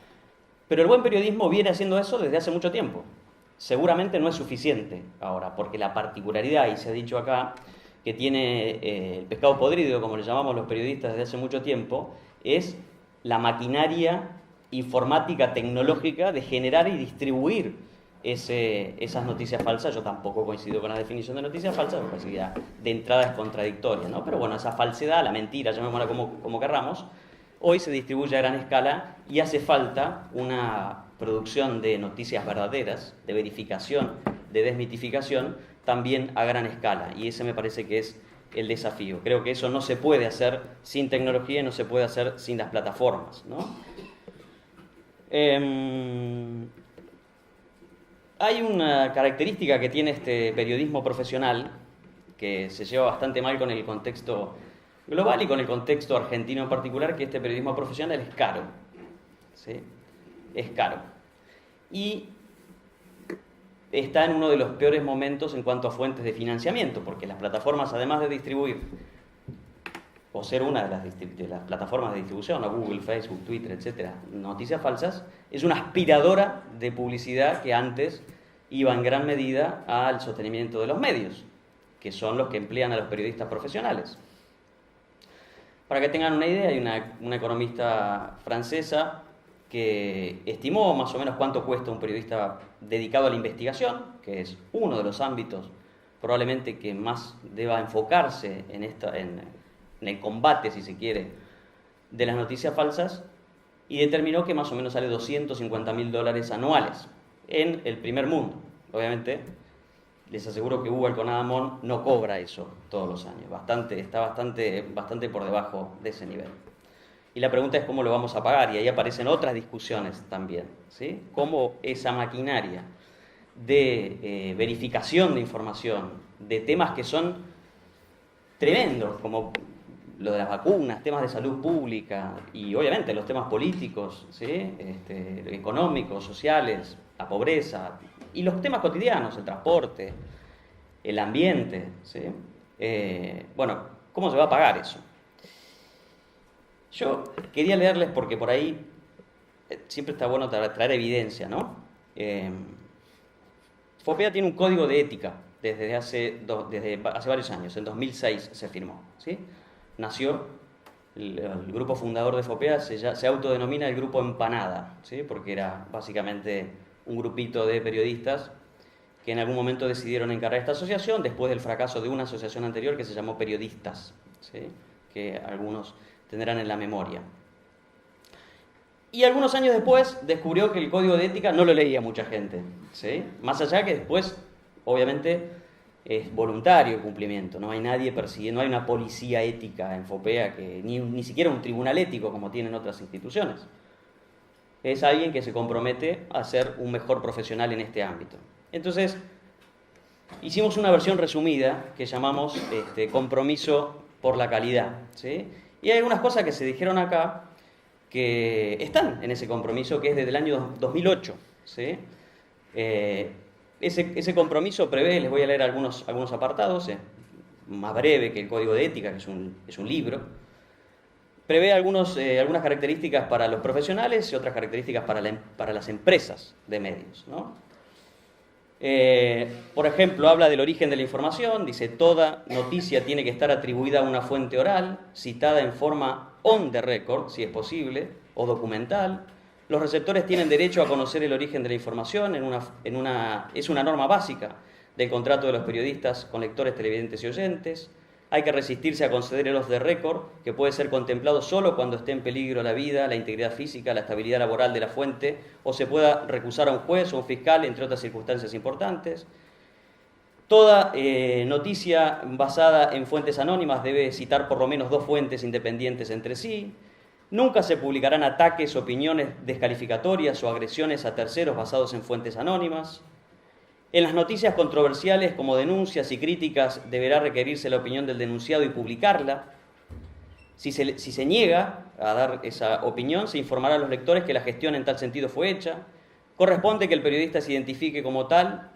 pero el buen periodismo viene haciendo eso desde hace mucho tiempo. Seguramente no es suficiente ahora, porque la particularidad, y se ha dicho acá, que tiene el pescado podrido, como le llamamos los periodistas desde hace mucho tiempo, es la maquinaria informática tecnológica de generar y distribuir esas noticias falsas. Yo tampoco coincido con la definición de noticias falsas, me parece que ya de entrada es contradictoria, ¿no? Pero bueno, esa falsedad, la mentira, llamémosla como querramos, hoy se distribuye a gran escala y hace falta una producción de noticias verdaderas, de verificación, de desmitificación, también a gran escala, y ese me parece que es el desafío. Creo que eso no se puede hacer sin tecnología y no se puede hacer sin las plataformas, ¿no? Hay una característica que tiene este periodismo profesional que se lleva bastante mal con el contexto global y con el contexto argentino en particular, que este periodismo profesional es caro, ¿sí? Es caro. Y está en uno de los peores momentos en cuanto a fuentes de financiamiento, porque las plataformas, además de distribuir, o ser una de las plataformas de distribución, o Google, Facebook, Twitter, etcétera, noticias falsas, es una aspiradora de publicidad que antes iba en gran medida al sostenimiento de los medios, que son los que emplean a los periodistas profesionales. Para que tengan una idea, hay una economista francesa que estimó más o menos cuánto cuesta un periodista dedicado a la investigación, que es uno de los ámbitos probablemente que más deba enfocarse en el combate, si se quiere, de las noticias falsas, y determinó que más o menos sale $250.000 anuales en el primer mundo. Obviamente, les aseguro que Hugo Alconadamón no cobra eso todos los años, está bastante por debajo de ese nivel. Y la pregunta es cómo lo vamos a pagar, y ahí aparecen otras discusiones también, ¿sí? Cómo esa maquinaria de verificación de información, de temas que son tremendos, como lo de las vacunas, temas de salud pública y obviamente los temas políticos, ¿sí? Económicos, sociales, la pobreza y los temas cotidianos, el transporte, el ambiente, ¿sí? Bueno, ¿cómo se va a pagar eso? Yo quería leerles porque por ahí siempre está bueno traer evidencia, ¿no? FOPEA tiene un código de ética desde hace varios años, en 2006 se firmó, ¿sí? Nació, el grupo fundador de FOPEA se autodenomina el Grupo Empanada, ¿sí? Porque era básicamente un grupito de periodistas que en algún momento decidieron encargar esta asociación después del fracaso de una asociación anterior que se llamó Periodistas, ¿sí? Que algunos tendrán en la memoria. Y algunos años después descubrió que el código de ética no lo leía mucha gente, ¿sí? Más allá que después, obviamente, es voluntario el cumplimiento, no hay nadie persiguiendo, no hay una policía ética en FOPEA, ni siquiera un tribunal ético como tienen otras instituciones. Es alguien que se compromete a ser un mejor profesional en este ámbito. Entonces, hicimos una versión resumida que llamamos compromiso por la calidad, ¿sí? Y hay algunas cosas que se dijeron acá que están en ese compromiso, que es desde el año 2008, ¿sí? Ese compromiso prevé, les voy a leer algunos apartados, más breve que el Código de Ética, que es un libro. Prevé algunas características para los profesionales y otras características para las empresas de medios, ¿no? Por ejemplo, habla del origen de la información, dice: toda noticia tiene que estar atribuida a una fuente oral, citada en forma on the record, si es posible, o documental. Los receptores tienen derecho a conocer el origen de la información, es una norma básica del contrato de los periodistas con lectores, televidentes y oyentes. Hay que resistirse a conceder el off the record, que puede ser contemplado solo cuando esté en peligro la vida, la integridad física, la estabilidad laboral de la fuente, o se pueda recusar a un juez o un fiscal, entre otras circunstancias importantes. Toda noticia basada en fuentes anónimas debe citar por lo menos 2 fuentes independientes entre sí. Nunca se publicarán ataques, opiniones descalificatorias o agresiones a terceros basados en fuentes anónimas. En las noticias controversiales como denuncias y críticas deberá requerirse la opinión del denunciado y publicarla. Si se niega a dar esa opinión, se informará a los lectores que la gestión en tal sentido fue hecha. Corresponde que el periodista se identifique como tal.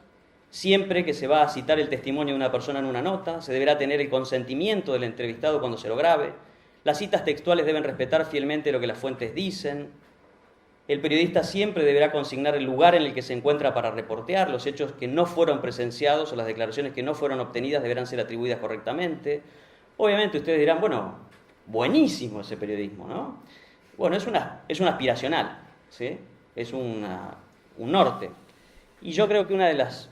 Siempre que se va a citar el testimonio de una persona en una nota, se deberá tener el consentimiento del entrevistado cuando se lo grabe. Las citas textuales deben respetar fielmente lo que las fuentes dicen. El periodista siempre deberá consignar el lugar en el que se encuentra para reportear. Los hechos que no fueron presenciados o las declaraciones que no fueron obtenidas deberán ser atribuidas correctamente. Obviamente ustedes dirán, bueno, buenísimo ese periodismo, ¿no? Bueno, es una aspiracional, ¿sí? Es un norte. Y yo creo que una de las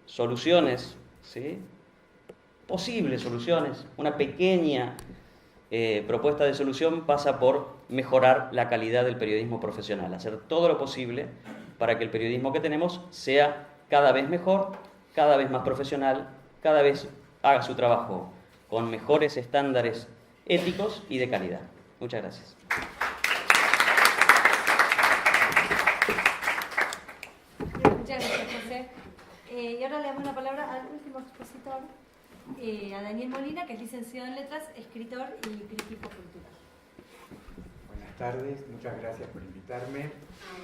soluciones, ¿sí? Posibles soluciones, una pequeña propuesta de solución pasa por mejorar la calidad del periodismo profesional, hacer todo lo posible para que el periodismo que tenemos sea cada vez mejor, cada vez más profesional, cada vez haga su trabajo con mejores estándares éticos y de calidad. Muchas gracias. Muchas gracias, José. Y ahora le damos la palabra al último expositor, a Daniel Molina, que es licenciado en Letras, escritor y crítico cultural. Buenas tardes, muchas gracias por invitarme.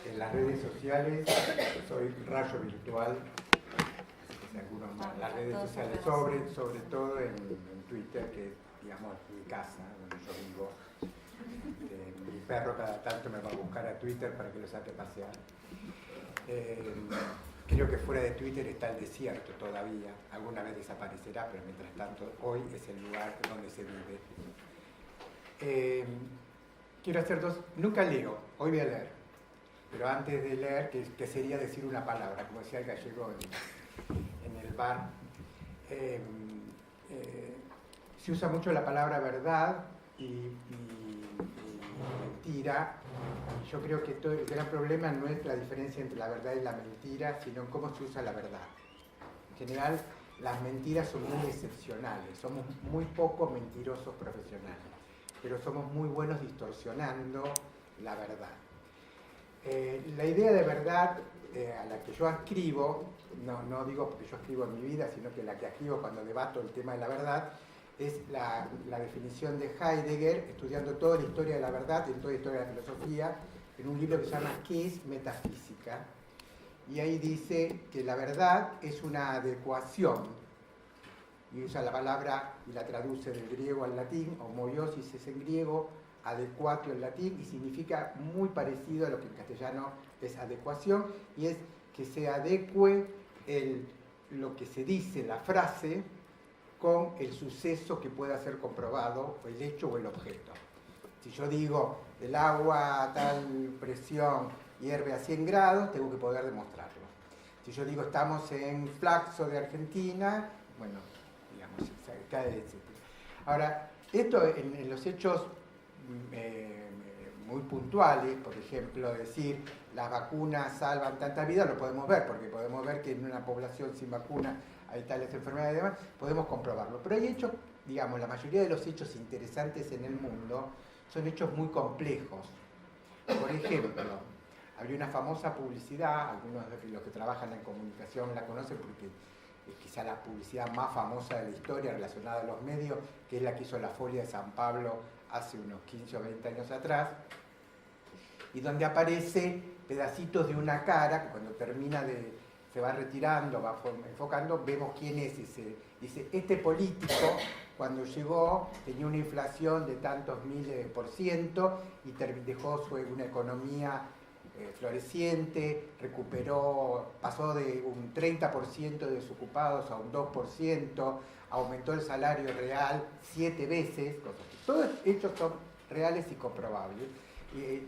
En las redes sociales soy Rayo Virtual, así que algunos las redes sociales, sobre todo en Twitter, que es, digamos, mi casa, donde yo vivo. Mi perro cada tanto me va a buscar a Twitter para que lo saque a pasear. Creo que fuera de Twitter está el desierto todavía, alguna vez desaparecerá, pero mientras tanto hoy es el lugar donde se vive. Quiero hacer nunca leo, hoy voy a leer, pero antes de leer, que sería decir una palabra, como decía el gallego en el bar. Se usa mucho la palabra verdad y mentira. Yo creo que el gran problema no es la diferencia entre la verdad y la mentira, sino en cómo se usa la verdad. En general, las mentiras son muy excepcionales, somos muy poco mentirosos profesionales, pero somos muy buenos distorsionando la verdad. La idea de verdad a la que yo escribo, no digo porque yo escribo en mi vida, sino que la que escribo cuando debato el tema de la verdad, es la definición de Heidegger, estudiando toda la historia de la verdad, en toda la historia de la filosofía, en un libro que se llama ¿Qué es metafísica? Y ahí dice que la verdad es una adecuación, y usa la palabra y la traduce del griego al latín, homoiosis es en griego, adecuatio en latín, y significa muy parecido a lo que en castellano es adecuación, y es que se adecue lo que se dice, la frase, con el suceso que pueda ser comprobado, o el hecho o el objeto. Si yo digo, el agua a tal presión hierve a 100 grados, tengo que poder demostrarlo. Si yo digo, estamos en Flaxo de Argentina, bueno, digamos, cae, etc. Ahora, esto en los hechos muy puntuales, por ejemplo, decir, las vacunas salvan tanta vida, lo podemos ver, porque podemos ver que en una población sin vacuna hay tales enfermedades y demás, podemos comprobarlo. Pero hay hechos, digamos, la mayoría de los hechos interesantes en el mundo son hechos muy complejos. Por ejemplo, había una famosa publicidad, algunos de los que trabajan en comunicación la conocen porque es quizá la publicidad más famosa de la historia relacionada a los medios, que es la que hizo la Folia de San Pablo hace unos 15 o 20 años atrás, y donde aparece pedacitos de una cara, que cuando termina se va retirando, va enfocando, vemos quién es ese. Dice, este político, cuando llegó, tenía una inflación de tantos miles % y dejó una economía floreciente, recuperó, pasó de un 30% de desocupados a un 2%, aumentó el salario real 7 veces, todos hechos son reales y comprobables.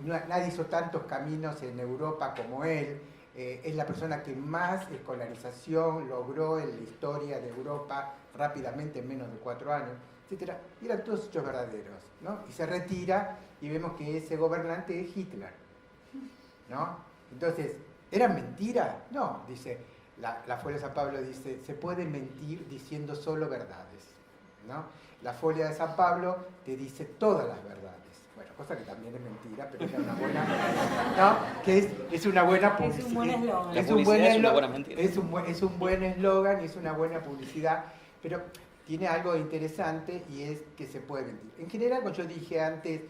Nadie hizo tantos caminos en Europa como él. Es la persona que más escolarización logró en la historia de Europa rápidamente en menos de 4 años, etc. Y eran todos hechos verdaderos, ¿no? Y se retira y vemos que ese gobernante es Hitler, ¿no? Entonces, ¿eran mentiras? No, dice, la Folia de San Pablo dice, se puede mentir diciendo solo verdades, ¿no? La Folia de San Pablo te dice todas las verdades. Bueno, cosa que también es mentira, pero es una buena, ¿no? Que es una buena publicidad. Es un buen eslogan. La publicidad es una buena mentira. Es un buen eslogan y es una buena publicidad, pero tiene algo interesante y es que se puede mentir. En general, como yo dije antes,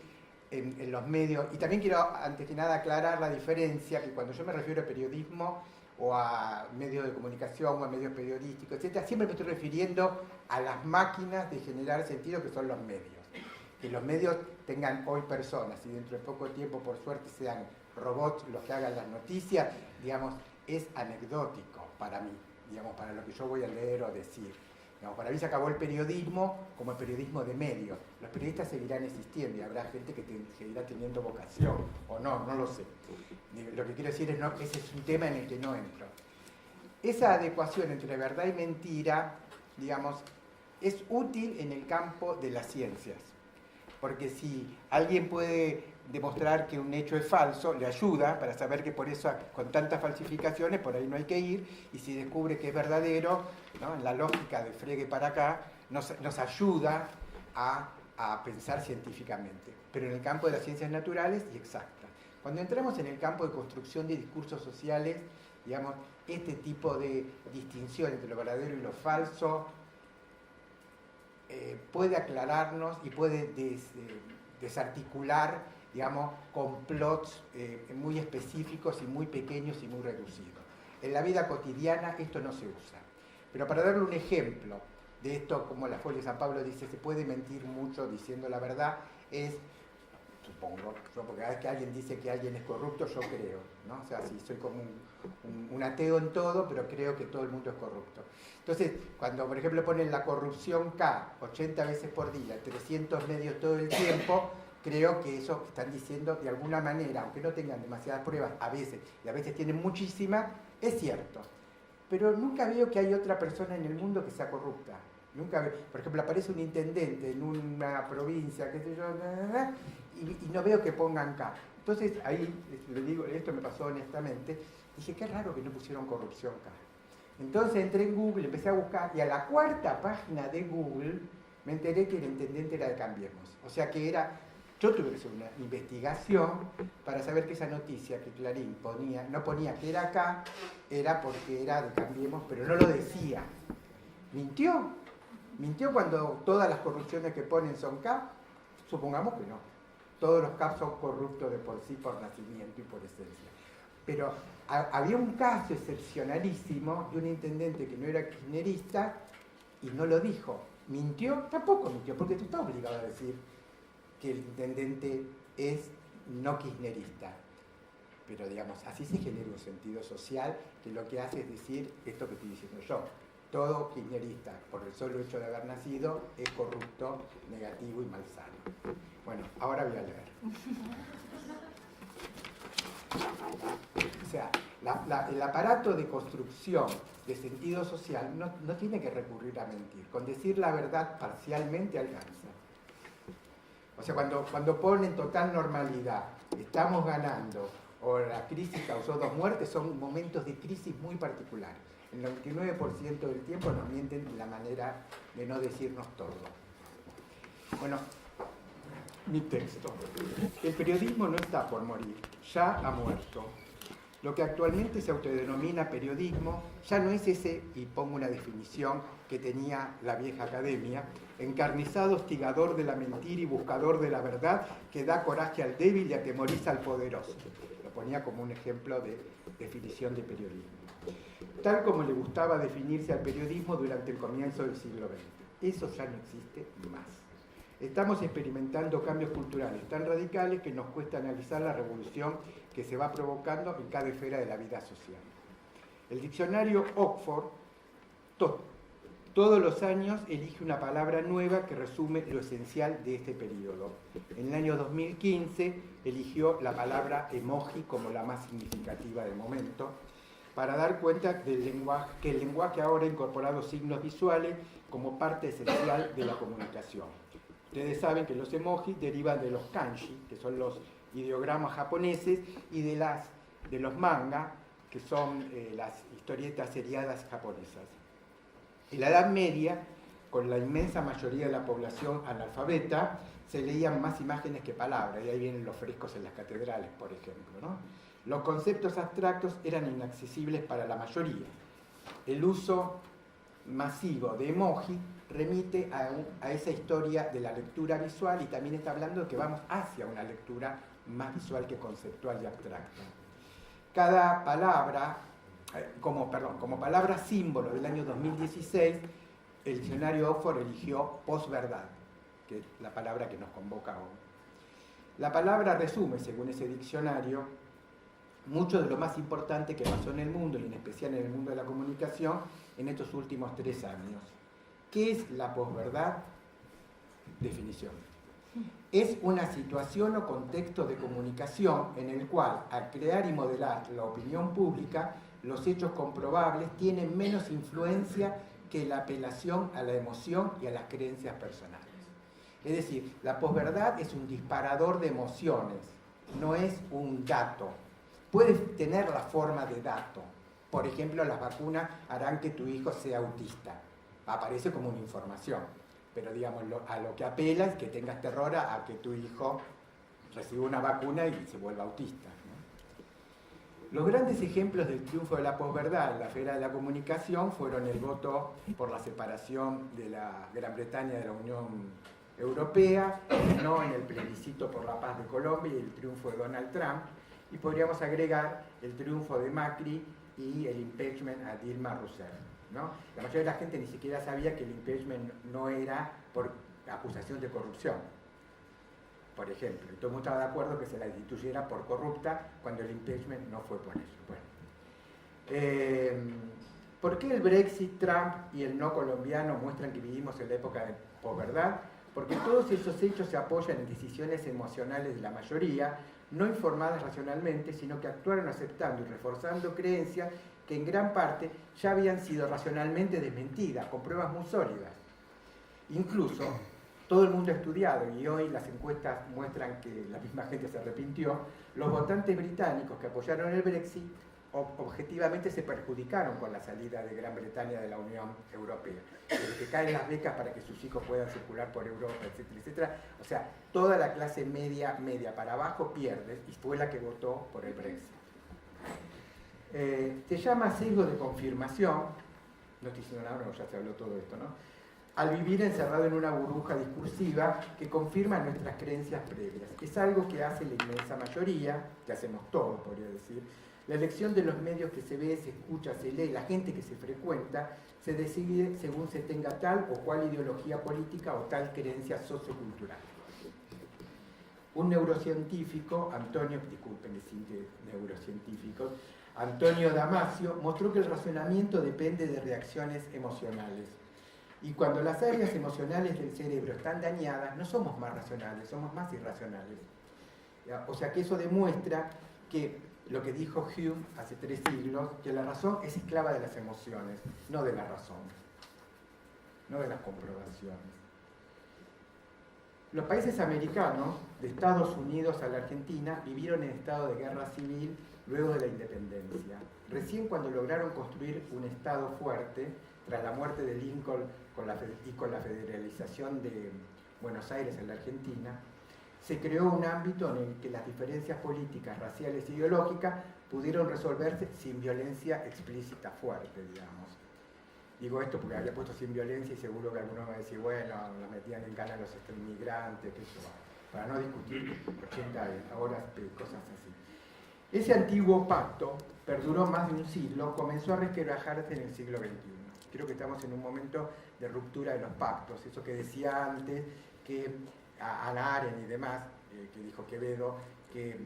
en los medios, y también quiero antes que nada aclarar la diferencia, que cuando yo me refiero a periodismo o a medios de comunicación o a medios periodísticos, etc., siempre me estoy refiriendo a las máquinas de generar sentido que son los medios. Que los medios tengan hoy personas y dentro de poco tiempo, por suerte, sean robots los que hagan las noticias, digamos, es anecdótico para mí, digamos, para lo que yo voy a leer o decir. Digamos, para mí se acabó el periodismo como el periodismo de medios. Los periodistas seguirán existiendo y habrá gente que seguirá teniendo vocación, o no lo sé. Lo que quiero decir es que ese es un tema en el que no entro. Esa adecuación entre verdad y mentira, digamos, es útil en el campo de las ciencias. porque si alguien puede demostrar que un hecho es falso, le ayuda para saber que por eso con tantas falsificaciones por ahí no hay que ir, y si descubre que es verdadero, ¿no?, en la lógica de fregue para acá, nos ayuda a pensar científicamente, pero en el campo de las ciencias naturales y exactas. Cuando entramos en el campo de construcción de discursos sociales, digamos, este tipo de distinción entre lo verdadero y lo falso puede aclararnos y puede desarticular, digamos, complots muy específicos y muy pequeños y muy reducidos. En la vida cotidiana esto no se usa. Pero para darle un ejemplo de esto, como la Folia de San Pablo dice, se puede mentir mucho diciendo la verdad, es, supongo, yo, porque cada vez que alguien dice que alguien es corrupto, yo creo, ¿no? O sea, sí, soy como un ateo en todo, pero creo que todo el mundo es corrupto. Entonces, cuando, por ejemplo, ponen la corrupción K 80 veces por día, 300 medios todo el tiempo, creo que eso que están diciendo de alguna manera, aunque no tengan demasiadas pruebas, a veces, y a veces tienen muchísimas, es cierto. Pero nunca veo que hay otra persona en el mundo que sea corrupta. Nunca veo. Por ejemplo, aparece un intendente en una provincia, qué sé yo, y no veo que pongan K. Entonces, ahí, le digo, esto me pasó honestamente, dije, qué raro que no pusieron corrupción K. Entonces entré en Google, empecé a buscar, y a la 4ª página de Google me enteré que el intendente era de Cambiemos. O sea que era... Yo tuve que hacer una investigación para saber que esa noticia que Clarín no ponía que era acá, era porque era de Cambiemos, pero no lo decía. ¿Mintió? ¿Mintió cuando todas las corrupciones que ponen son K? Supongamos que no. Todos los K son corruptos de por sí, por nacimiento y por esencia. Pero había un caso excepcionalísimo de un intendente que no era kirchnerista y no lo dijo. ¿Mintió? Tampoco mintió, porque tú estás obligado a decir que el intendente es no kirchnerista. Pero digamos, así se genera un sentido social que lo que hace es decir esto que estoy diciendo yo. Todo kirchnerista, por el solo hecho de haber nacido, es corrupto, negativo y malsano. Bueno, ahora voy a leer. O sea, el aparato de construcción de sentido social no tiene que recurrir a mentir. Con decir la verdad parcialmente alcanza. O sea, cuando ponen total normalidad, estamos ganando, o la crisis causó 2 muertes, son momentos de crisis muy particulares. El 99% del tiempo nos mienten la manera de no decirnos todo. Bueno, mi texto. El periodismo no está por morir, ya ha muerto. Lo que actualmente se autodenomina periodismo ya no es ese, y pongo una definición que tenía la vieja academia, encarnizado hostigador de la mentira y buscador de la verdad que da coraje al débil y atemoriza al poderoso. Lo ponía como un ejemplo de definición de periodismo. Tal como le gustaba definirse al periodismo durante el comienzo del siglo XX. Eso ya no existe más. Estamos experimentando cambios culturales tan radicales que nos cuesta analizar la revolución que se va provocando en cada esfera de la vida social. El diccionario Oxford todos los años elige una palabra nueva que resume lo esencial de este periodo. En el año 2015 eligió la palabra emoji como la más significativa del momento, para dar cuenta del lenguaje, que el lenguaje ahora ha incorporado signos visuales como parte esencial de la comunicación. Ustedes saben que los emojis derivan de los kanji, que son los ideogramas japoneses, y de los manga, que son las historietas seriadas japonesas. En la Edad Media, con la inmensa mayoría de la población analfabeta, se leían más imágenes que palabras, y ahí vienen los frescos en las catedrales, por ejemplo, ¿no? Los conceptos abstractos eran inaccesibles para la mayoría. El uso masivo de emoji remite a esa historia de la lectura visual, y también está hablando de que vamos hacia una lectura más visual que conceptual y abstracta. Cada palabra, como palabra símbolo del año 2016, el diccionario Oxford eligió posverdad, que es la palabra que nos convoca hoy. La palabra resume, según ese diccionario, mucho de lo más importante que pasó en el mundo, y en especial en el mundo de la comunicación, en estos últimos 3 años. ¿Qué es la posverdad? Definición. Es una situación o contexto de comunicación en el cual, al crear y modelar la opinión pública, los hechos comprobables tienen menos influencia que la apelación a la emoción y a las creencias personales. Es decir, la posverdad es un disparador de emociones, no es un dato. Puede tener la forma de dato. Por ejemplo, las vacunas harán que tu hijo sea autista. Aparece como una información. Pero digamos, a lo que apela es que tengas terror a que tu hijo reciba una vacuna y se vuelva autista, ¿no? Los grandes ejemplos del triunfo de la posverdad en la esfera de la comunicación fueron el voto por la separación de la Gran Bretaña de la Unión Europea, no en el plebiscito por la paz de Colombia y el triunfo de Donald Trump, y podríamos agregar el triunfo de Macri y el impeachment a Dilma Rousseff, ¿no? La mayoría de la gente ni siquiera sabía que el impeachment no era por acusación de corrupción, por ejemplo, y todo el mundo estaba de acuerdo que se la destituyera por corrupta cuando el impeachment no fue por eso. Bueno. ¿Por qué el Brexit, Trump y el no colombiano muestran que vivimos en la época de posverdad? Porque todos esos hechos se apoyan en decisiones emocionales de la mayoría, no informadas racionalmente, sino que actuaron aceptando y reforzando creencias que en gran parte ya habían sido racionalmente desmentidas, con pruebas muy sólidas. Incluso, todo el mundo ha estudiado, y hoy las encuestas muestran que la misma gente se arrepintió, los votantes británicos que apoyaron el Brexit objetivamente se perjudicaron con la salida de Gran Bretaña de la Unión Europea. Desde que caen las becas para que sus hijos puedan circular por Europa, etcétera, etcétera. O sea, toda la clase media para abajo pierde y fue la que votó por el Brexit. Se llama sesgo de confirmación, no estoy diciendo nada, no, ya se habló todo esto, ¿no? Al vivir encerrado en una burbuja discursiva que confirma nuestras creencias previas. Es algo que hace la inmensa mayoría, que hacemos todos, podría decir. La elección de los medios que se ve, se escucha, se lee, la gente que se frecuenta, se decide según se tenga tal o cual ideología política o tal creencia sociocultural. Un neurocientífico, Antonio Damasio, mostró que el razonamiento depende de reacciones emocionales. Y cuando las áreas emocionales del cerebro están dañadas, no somos más racionales, somos más irracionales. O sea que eso demuestra que lo que dijo Hume hace 3 siglos, que la razón es esclava de las emociones, no de la razón, no de las comprobaciones. Los países americanos, de Estados Unidos a la Argentina, vivieron en estado de guerra civil luego de la independencia. Recién cuando lograron construir un estado fuerte, tras la muerte de Lincoln y con la federalización de Buenos Aires en la Argentina, se creó un ámbito en el que las diferencias políticas, raciales e ideológicas pudieron resolverse sin violencia explícita fuerte, digamos. Digo esto porque había puesto sin violencia y seguro que algunos van a decir, bueno, la metían en cana a los inmigrantes, qué sé yo, para no discutir 80 horas cosas así. Ese antiguo pacto perduró más de un siglo, comenzó a resquebrajarse en el siglo XXI. Creo que estamos en un momento de ruptura de los pactos, eso que decía antes, que a Hannah Arendt y demás, que dijo Quevedo, que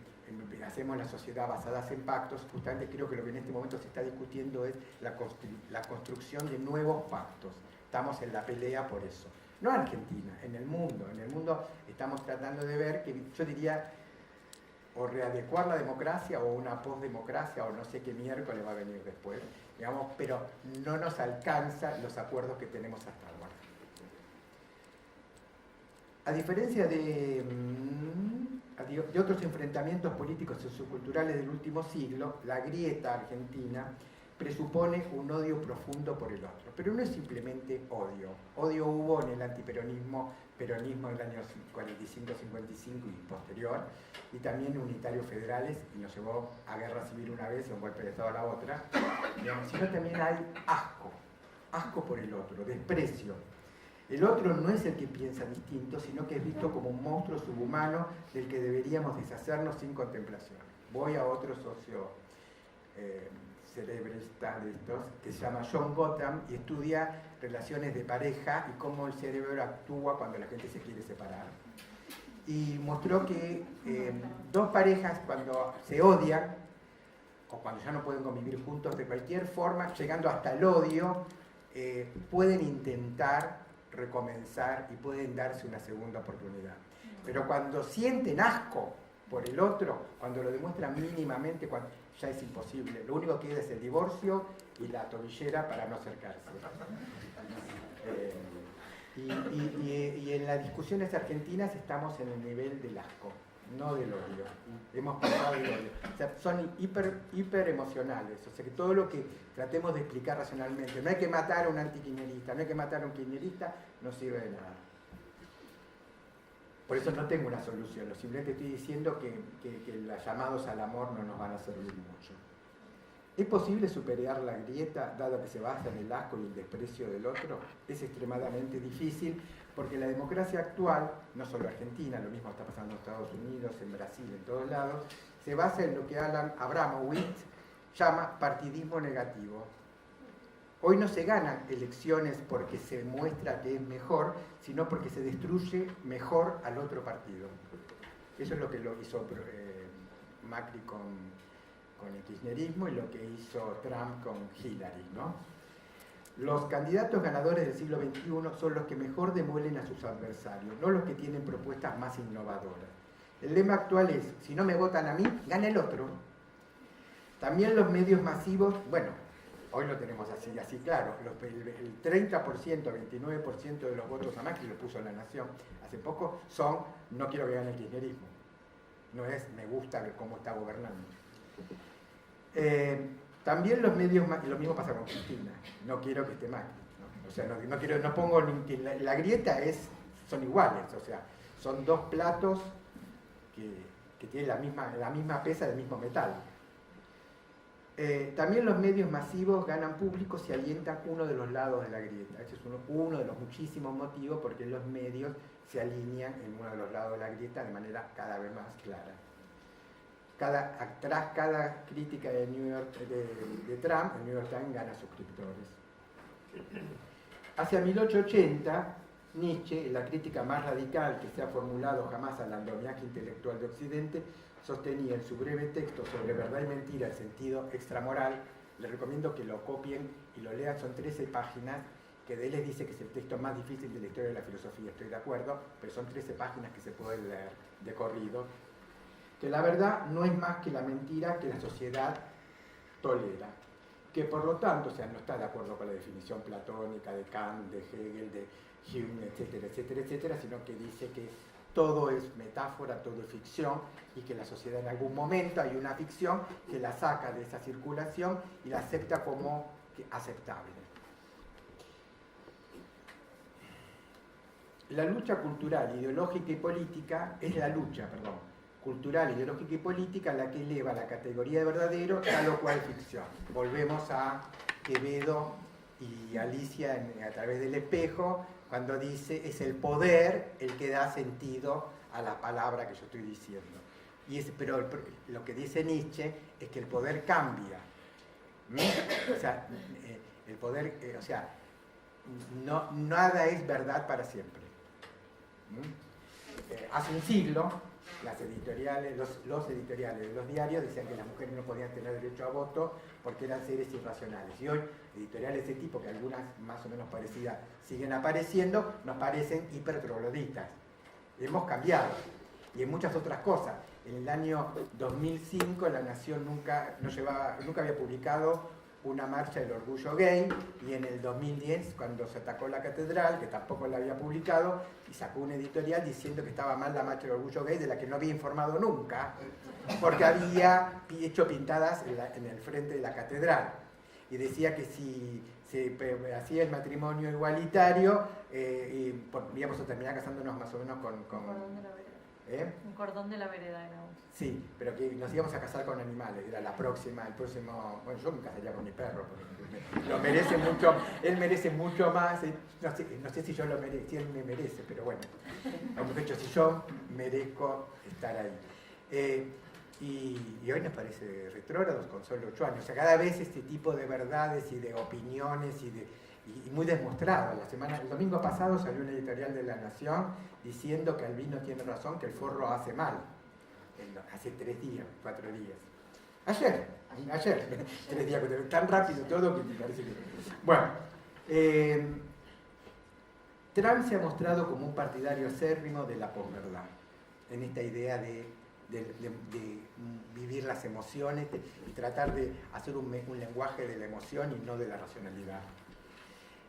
hacemos la sociedad basadas en pactos. Justamente creo que lo que en este momento se está discutiendo es la construcción de nuevos pactos. Estamos en la pelea por eso. No en Argentina, en el mundo. En el mundo estamos tratando de ver que, yo diría, o readecuar la democracia o una postdemocracia o no sé qué miércoles va a venir después, digamos, pero no nos alcanzan los acuerdos que tenemos hasta ahora. A diferencia de otros enfrentamientos políticos y socioculturales del último siglo, la grieta argentina presupone un odio profundo por el otro. Pero no es simplemente odio. Odio hubo en el antiperonismo, peronismo en el año 45-55 y posterior, y también unitarios federales, y nos llevó a guerra civil una vez y a un golpe de Estado a la otra. Digamos, sino también hay asco por el otro, desprecio. El otro no es el que piensa distinto, sino que es visto como un monstruo subhumano del que deberíamos deshacernos sin contemplación. Voy a otro socio cerebrista de estos, que se llama John Gottman, y estudia relaciones de pareja y cómo el cerebro actúa cuando la gente se quiere separar. Y mostró que dos parejas, cuando se odian, o cuando ya no pueden convivir juntos de cualquier forma, llegando hasta el odio, pueden intentar recomenzar y pueden darse una segunda oportunidad. Pero cuando sienten asco por el otro, cuando lo demuestran mínimamente, ya es imposible. Lo único que queda es el divorcio y la tobillera para no acercarse. Y en las discusiones argentinas estamos en el nivel del asco, no del odio. Hemos pasado del odio. O sea, son hiper emocionales. O sea, que todo lo que tratemos de explicar racionalmente, no hay que matar a un antikirchnerista, no hay que matar a un kirchnerista, no sirve de nada. Por eso no tengo una solución, simplemente estoy diciendo que los llamados al amor no nos van a servir mucho. ¿Es posible superar la grieta dado que se basa en el asco y el desprecio del otro? Es extremadamente difícil porque la democracia actual, no solo Argentina, lo mismo está pasando en Estados Unidos, en Brasil, en todos lados, se basa en lo que Alan Abramowitz llama partidismo negativo. Hoy no se ganan elecciones porque se muestra que es mejor, sino porque se destruye mejor al otro partido. Eso es lo que lo hizo Macri con el kirchnerismo y lo que hizo Trump con Hillary, ¿no? Los candidatos ganadores del siglo XXI son los que mejor demuelen a sus adversarios, no los que tienen propuestas más innovadoras. El lema actual es, si no me votan a mí, gana el otro. También los medios masivos, bueno, hoy lo tenemos así claro, el 30%, 29% de los votos a Macri lo puso La Nación hace poco, son no quiero que gane el kirchnerismo, no es me gusta cómo está gobernando. También los medios, y lo mismo pasa con Cristina, no quiero que esté Macri, ¿no? O sea, no pongo ni, la grieta son iguales, o sea, son dos platos que tienen la misma pesa del mismo metal. También los medios masivos ganan público si alientan uno de los lados de la grieta. Ese es uno de los muchísimos motivos porque los medios se alinean en uno de los lados de la grieta de manera cada vez más clara. Tras cada crítica de Trump, el New York Times gana suscriptores. Hacia 1880, Nietzsche, la crítica más radical que se ha formulado jamás al andamiaje intelectual de Occidente, sostenía en su breve texto sobre verdad y mentira en sentido extramoral. Les recomiendo que lo copien y lo lean, son 13 páginas, que de él les dice que es el texto más difícil de la historia de la filosofía, estoy de acuerdo, pero son 13 páginas que se pueden leer de corrido, que la verdad no es más que la mentira que la sociedad tolera, que por lo tanto, o sea, no está de acuerdo con la definición platónica de Kant, de Hegel, de Hume, etcétera, etcétera, etcétera, sino que dice que todo es metáfora, todo es ficción, y que la sociedad en algún momento hay una ficción que la saca de esa circulación y la acepta como aceptable. La lucha cultural, ideológica y política es la lucha, cultural, ideológica y política la que eleva la categoría de verdadero a lo cual ficción. Volvemos a Quevedo y Alicia a través del espejo, cuando dice es el poder el que da sentido a la palabra que yo estoy diciendo. Pero lo que dice Nietzsche es que el poder cambia. O sea, el poder, nada es verdad para siempre. Hace un siglo, los editoriales de los diarios decían que las mujeres no podían tener derecho a voto porque eran seres irracionales. Y hoy, editoriales de ese tipo, que algunas más o menos parecidas siguen apareciendo, nos parecen hipertrogloditas. Hemos cambiado. Y en muchas otras cosas. En el año 2005 La Nación nunca había publicado una marcha del orgullo gay, y en el 2010, cuando se atacó la catedral, que tampoco la había publicado, y sacó un editorial diciendo que estaba mal la marcha del orgullo gay, de la que no había informado nunca, porque había hecho pintadas en el frente de la catedral. Y decía que si se hacía el matrimonio igualitario, íbamos a terminar casándonos más o menos con un cordón de la vereda era un. Sí, pero que nos íbamos a casar con animales, era el próximo, bueno, yo me casaría con mi perro, porque lo merece mucho, él merece mucho más, no sé si yo lo merezco, si él me merece, pero bueno, hemos hecho, si yo merezco estar ahí. Y hoy nos parece retrógrados con solo 8 años, o sea, cada vez este tipo de verdades y de opiniones y muy desmostrado. El domingo pasado salió una editorial de La Nación diciendo que Albino tiene razón, que el forro hace mal. Hace 3 días, 4 días. Ayer, 3 días, tan rápido todo que me parece que... Bueno, Trump se ha mostrado como un partidario acérrimo de la posverdad, en esta idea de vivir las emociones y tratar de hacer un lenguaje de la emoción y no de la racionalidad.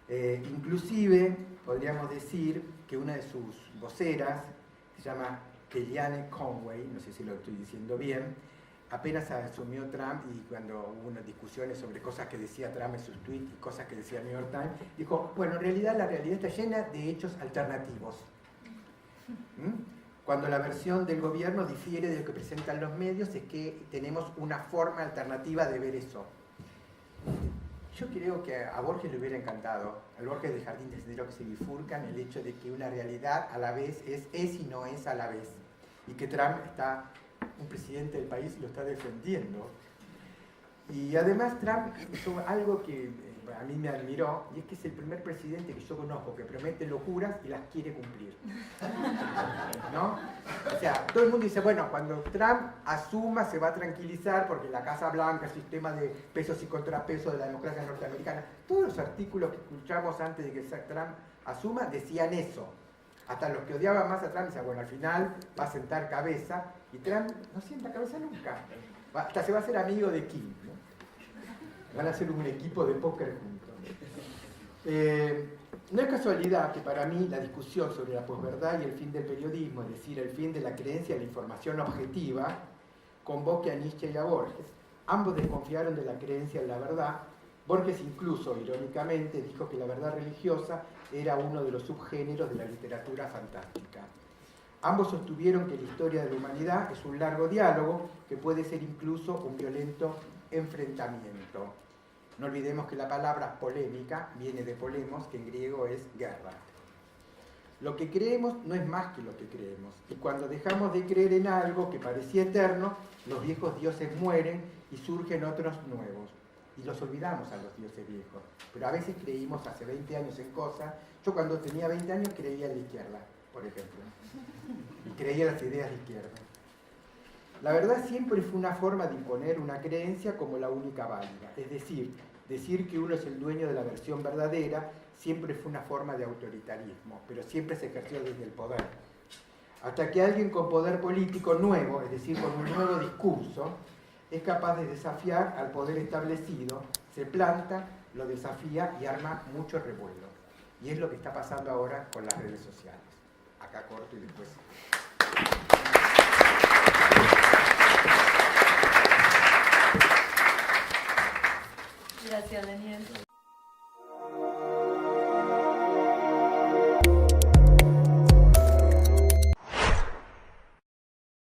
Inclusive, podríamos decir que una de sus voceras, se llama Kellyanne Conway, no sé si lo estoy diciendo bien, apenas asumió Trump y cuando hubo unas discusiones sobre cosas que decía Trump en sus tweets y cosas que decía el New York Times, dijo, bueno, en realidad la realidad está llena de hechos alternativos. Cuando la versión del gobierno difiere de lo que presentan los medios, es que tenemos una forma alternativa de ver eso. Yo creo que a Borges le hubiera encantado, al Borges de Jardín de Sendero que se bifurcan, el hecho de que una realidad a la vez es y no es a la vez. Y que Trump está, un presidente del país, lo está defendiendo. Y además Trump hizo algo que a mí me admiró, y es que es el primer presidente que yo conozco que promete locuras y las quiere cumplir. ¿No? O sea, todo el mundo dice, bueno, cuando Trump asuma se va a tranquilizar porque la Casa Blanca, el sistema de pesos y contrapesos de la democracia norteamericana, todos los artículos que escuchamos antes de que Trump asuma decían eso. Hasta los que odiaban más a Trump decían, bueno, al final va a sentar cabeza, y Trump no sienta cabeza nunca. Hasta se va a hacer amigo de Kim, ¿no? Van a hacer un equipo de póker juntos. No es casualidad que para mí la discusión sobre la posverdad y el fin del periodismo, es decir, el fin de la creencia en la información objetiva, convoque a Nietzsche y a Borges. Ambos desconfiaron de la creencia en la verdad. Borges incluso, irónicamente, dijo que la verdad religiosa era uno de los subgéneros de la literatura fantástica. Ambos sostuvieron que la historia de la humanidad es un largo diálogo que puede ser incluso un violento enfrentamiento. No olvidemos que la palabra polémica viene de polemos, que en griego es guerra. Lo que creemos no es más que lo que creemos. Y cuando dejamos de creer en algo que parecía eterno, los viejos dioses mueren y surgen otros nuevos. Y los olvidamos a los dioses viejos. Pero a veces creímos hace 20 años en cosas. Yo cuando tenía 20 años creía en la izquierda, por ejemplo. Y creía en las ideas de izquierda. La verdad siempre fue una forma de imponer una creencia como la única válida. Es decir que uno es el dueño de la versión verdadera siempre fue una forma de autoritarismo, pero siempre se ejerció desde el poder. Hasta que alguien con poder político nuevo, es decir, con un nuevo discurso, es capaz de desafiar al poder establecido, se planta, lo desafía y arma mucho revuelo. Y es lo que está pasando ahora con las redes sociales. Acá corto y después... Gracias, Daniel.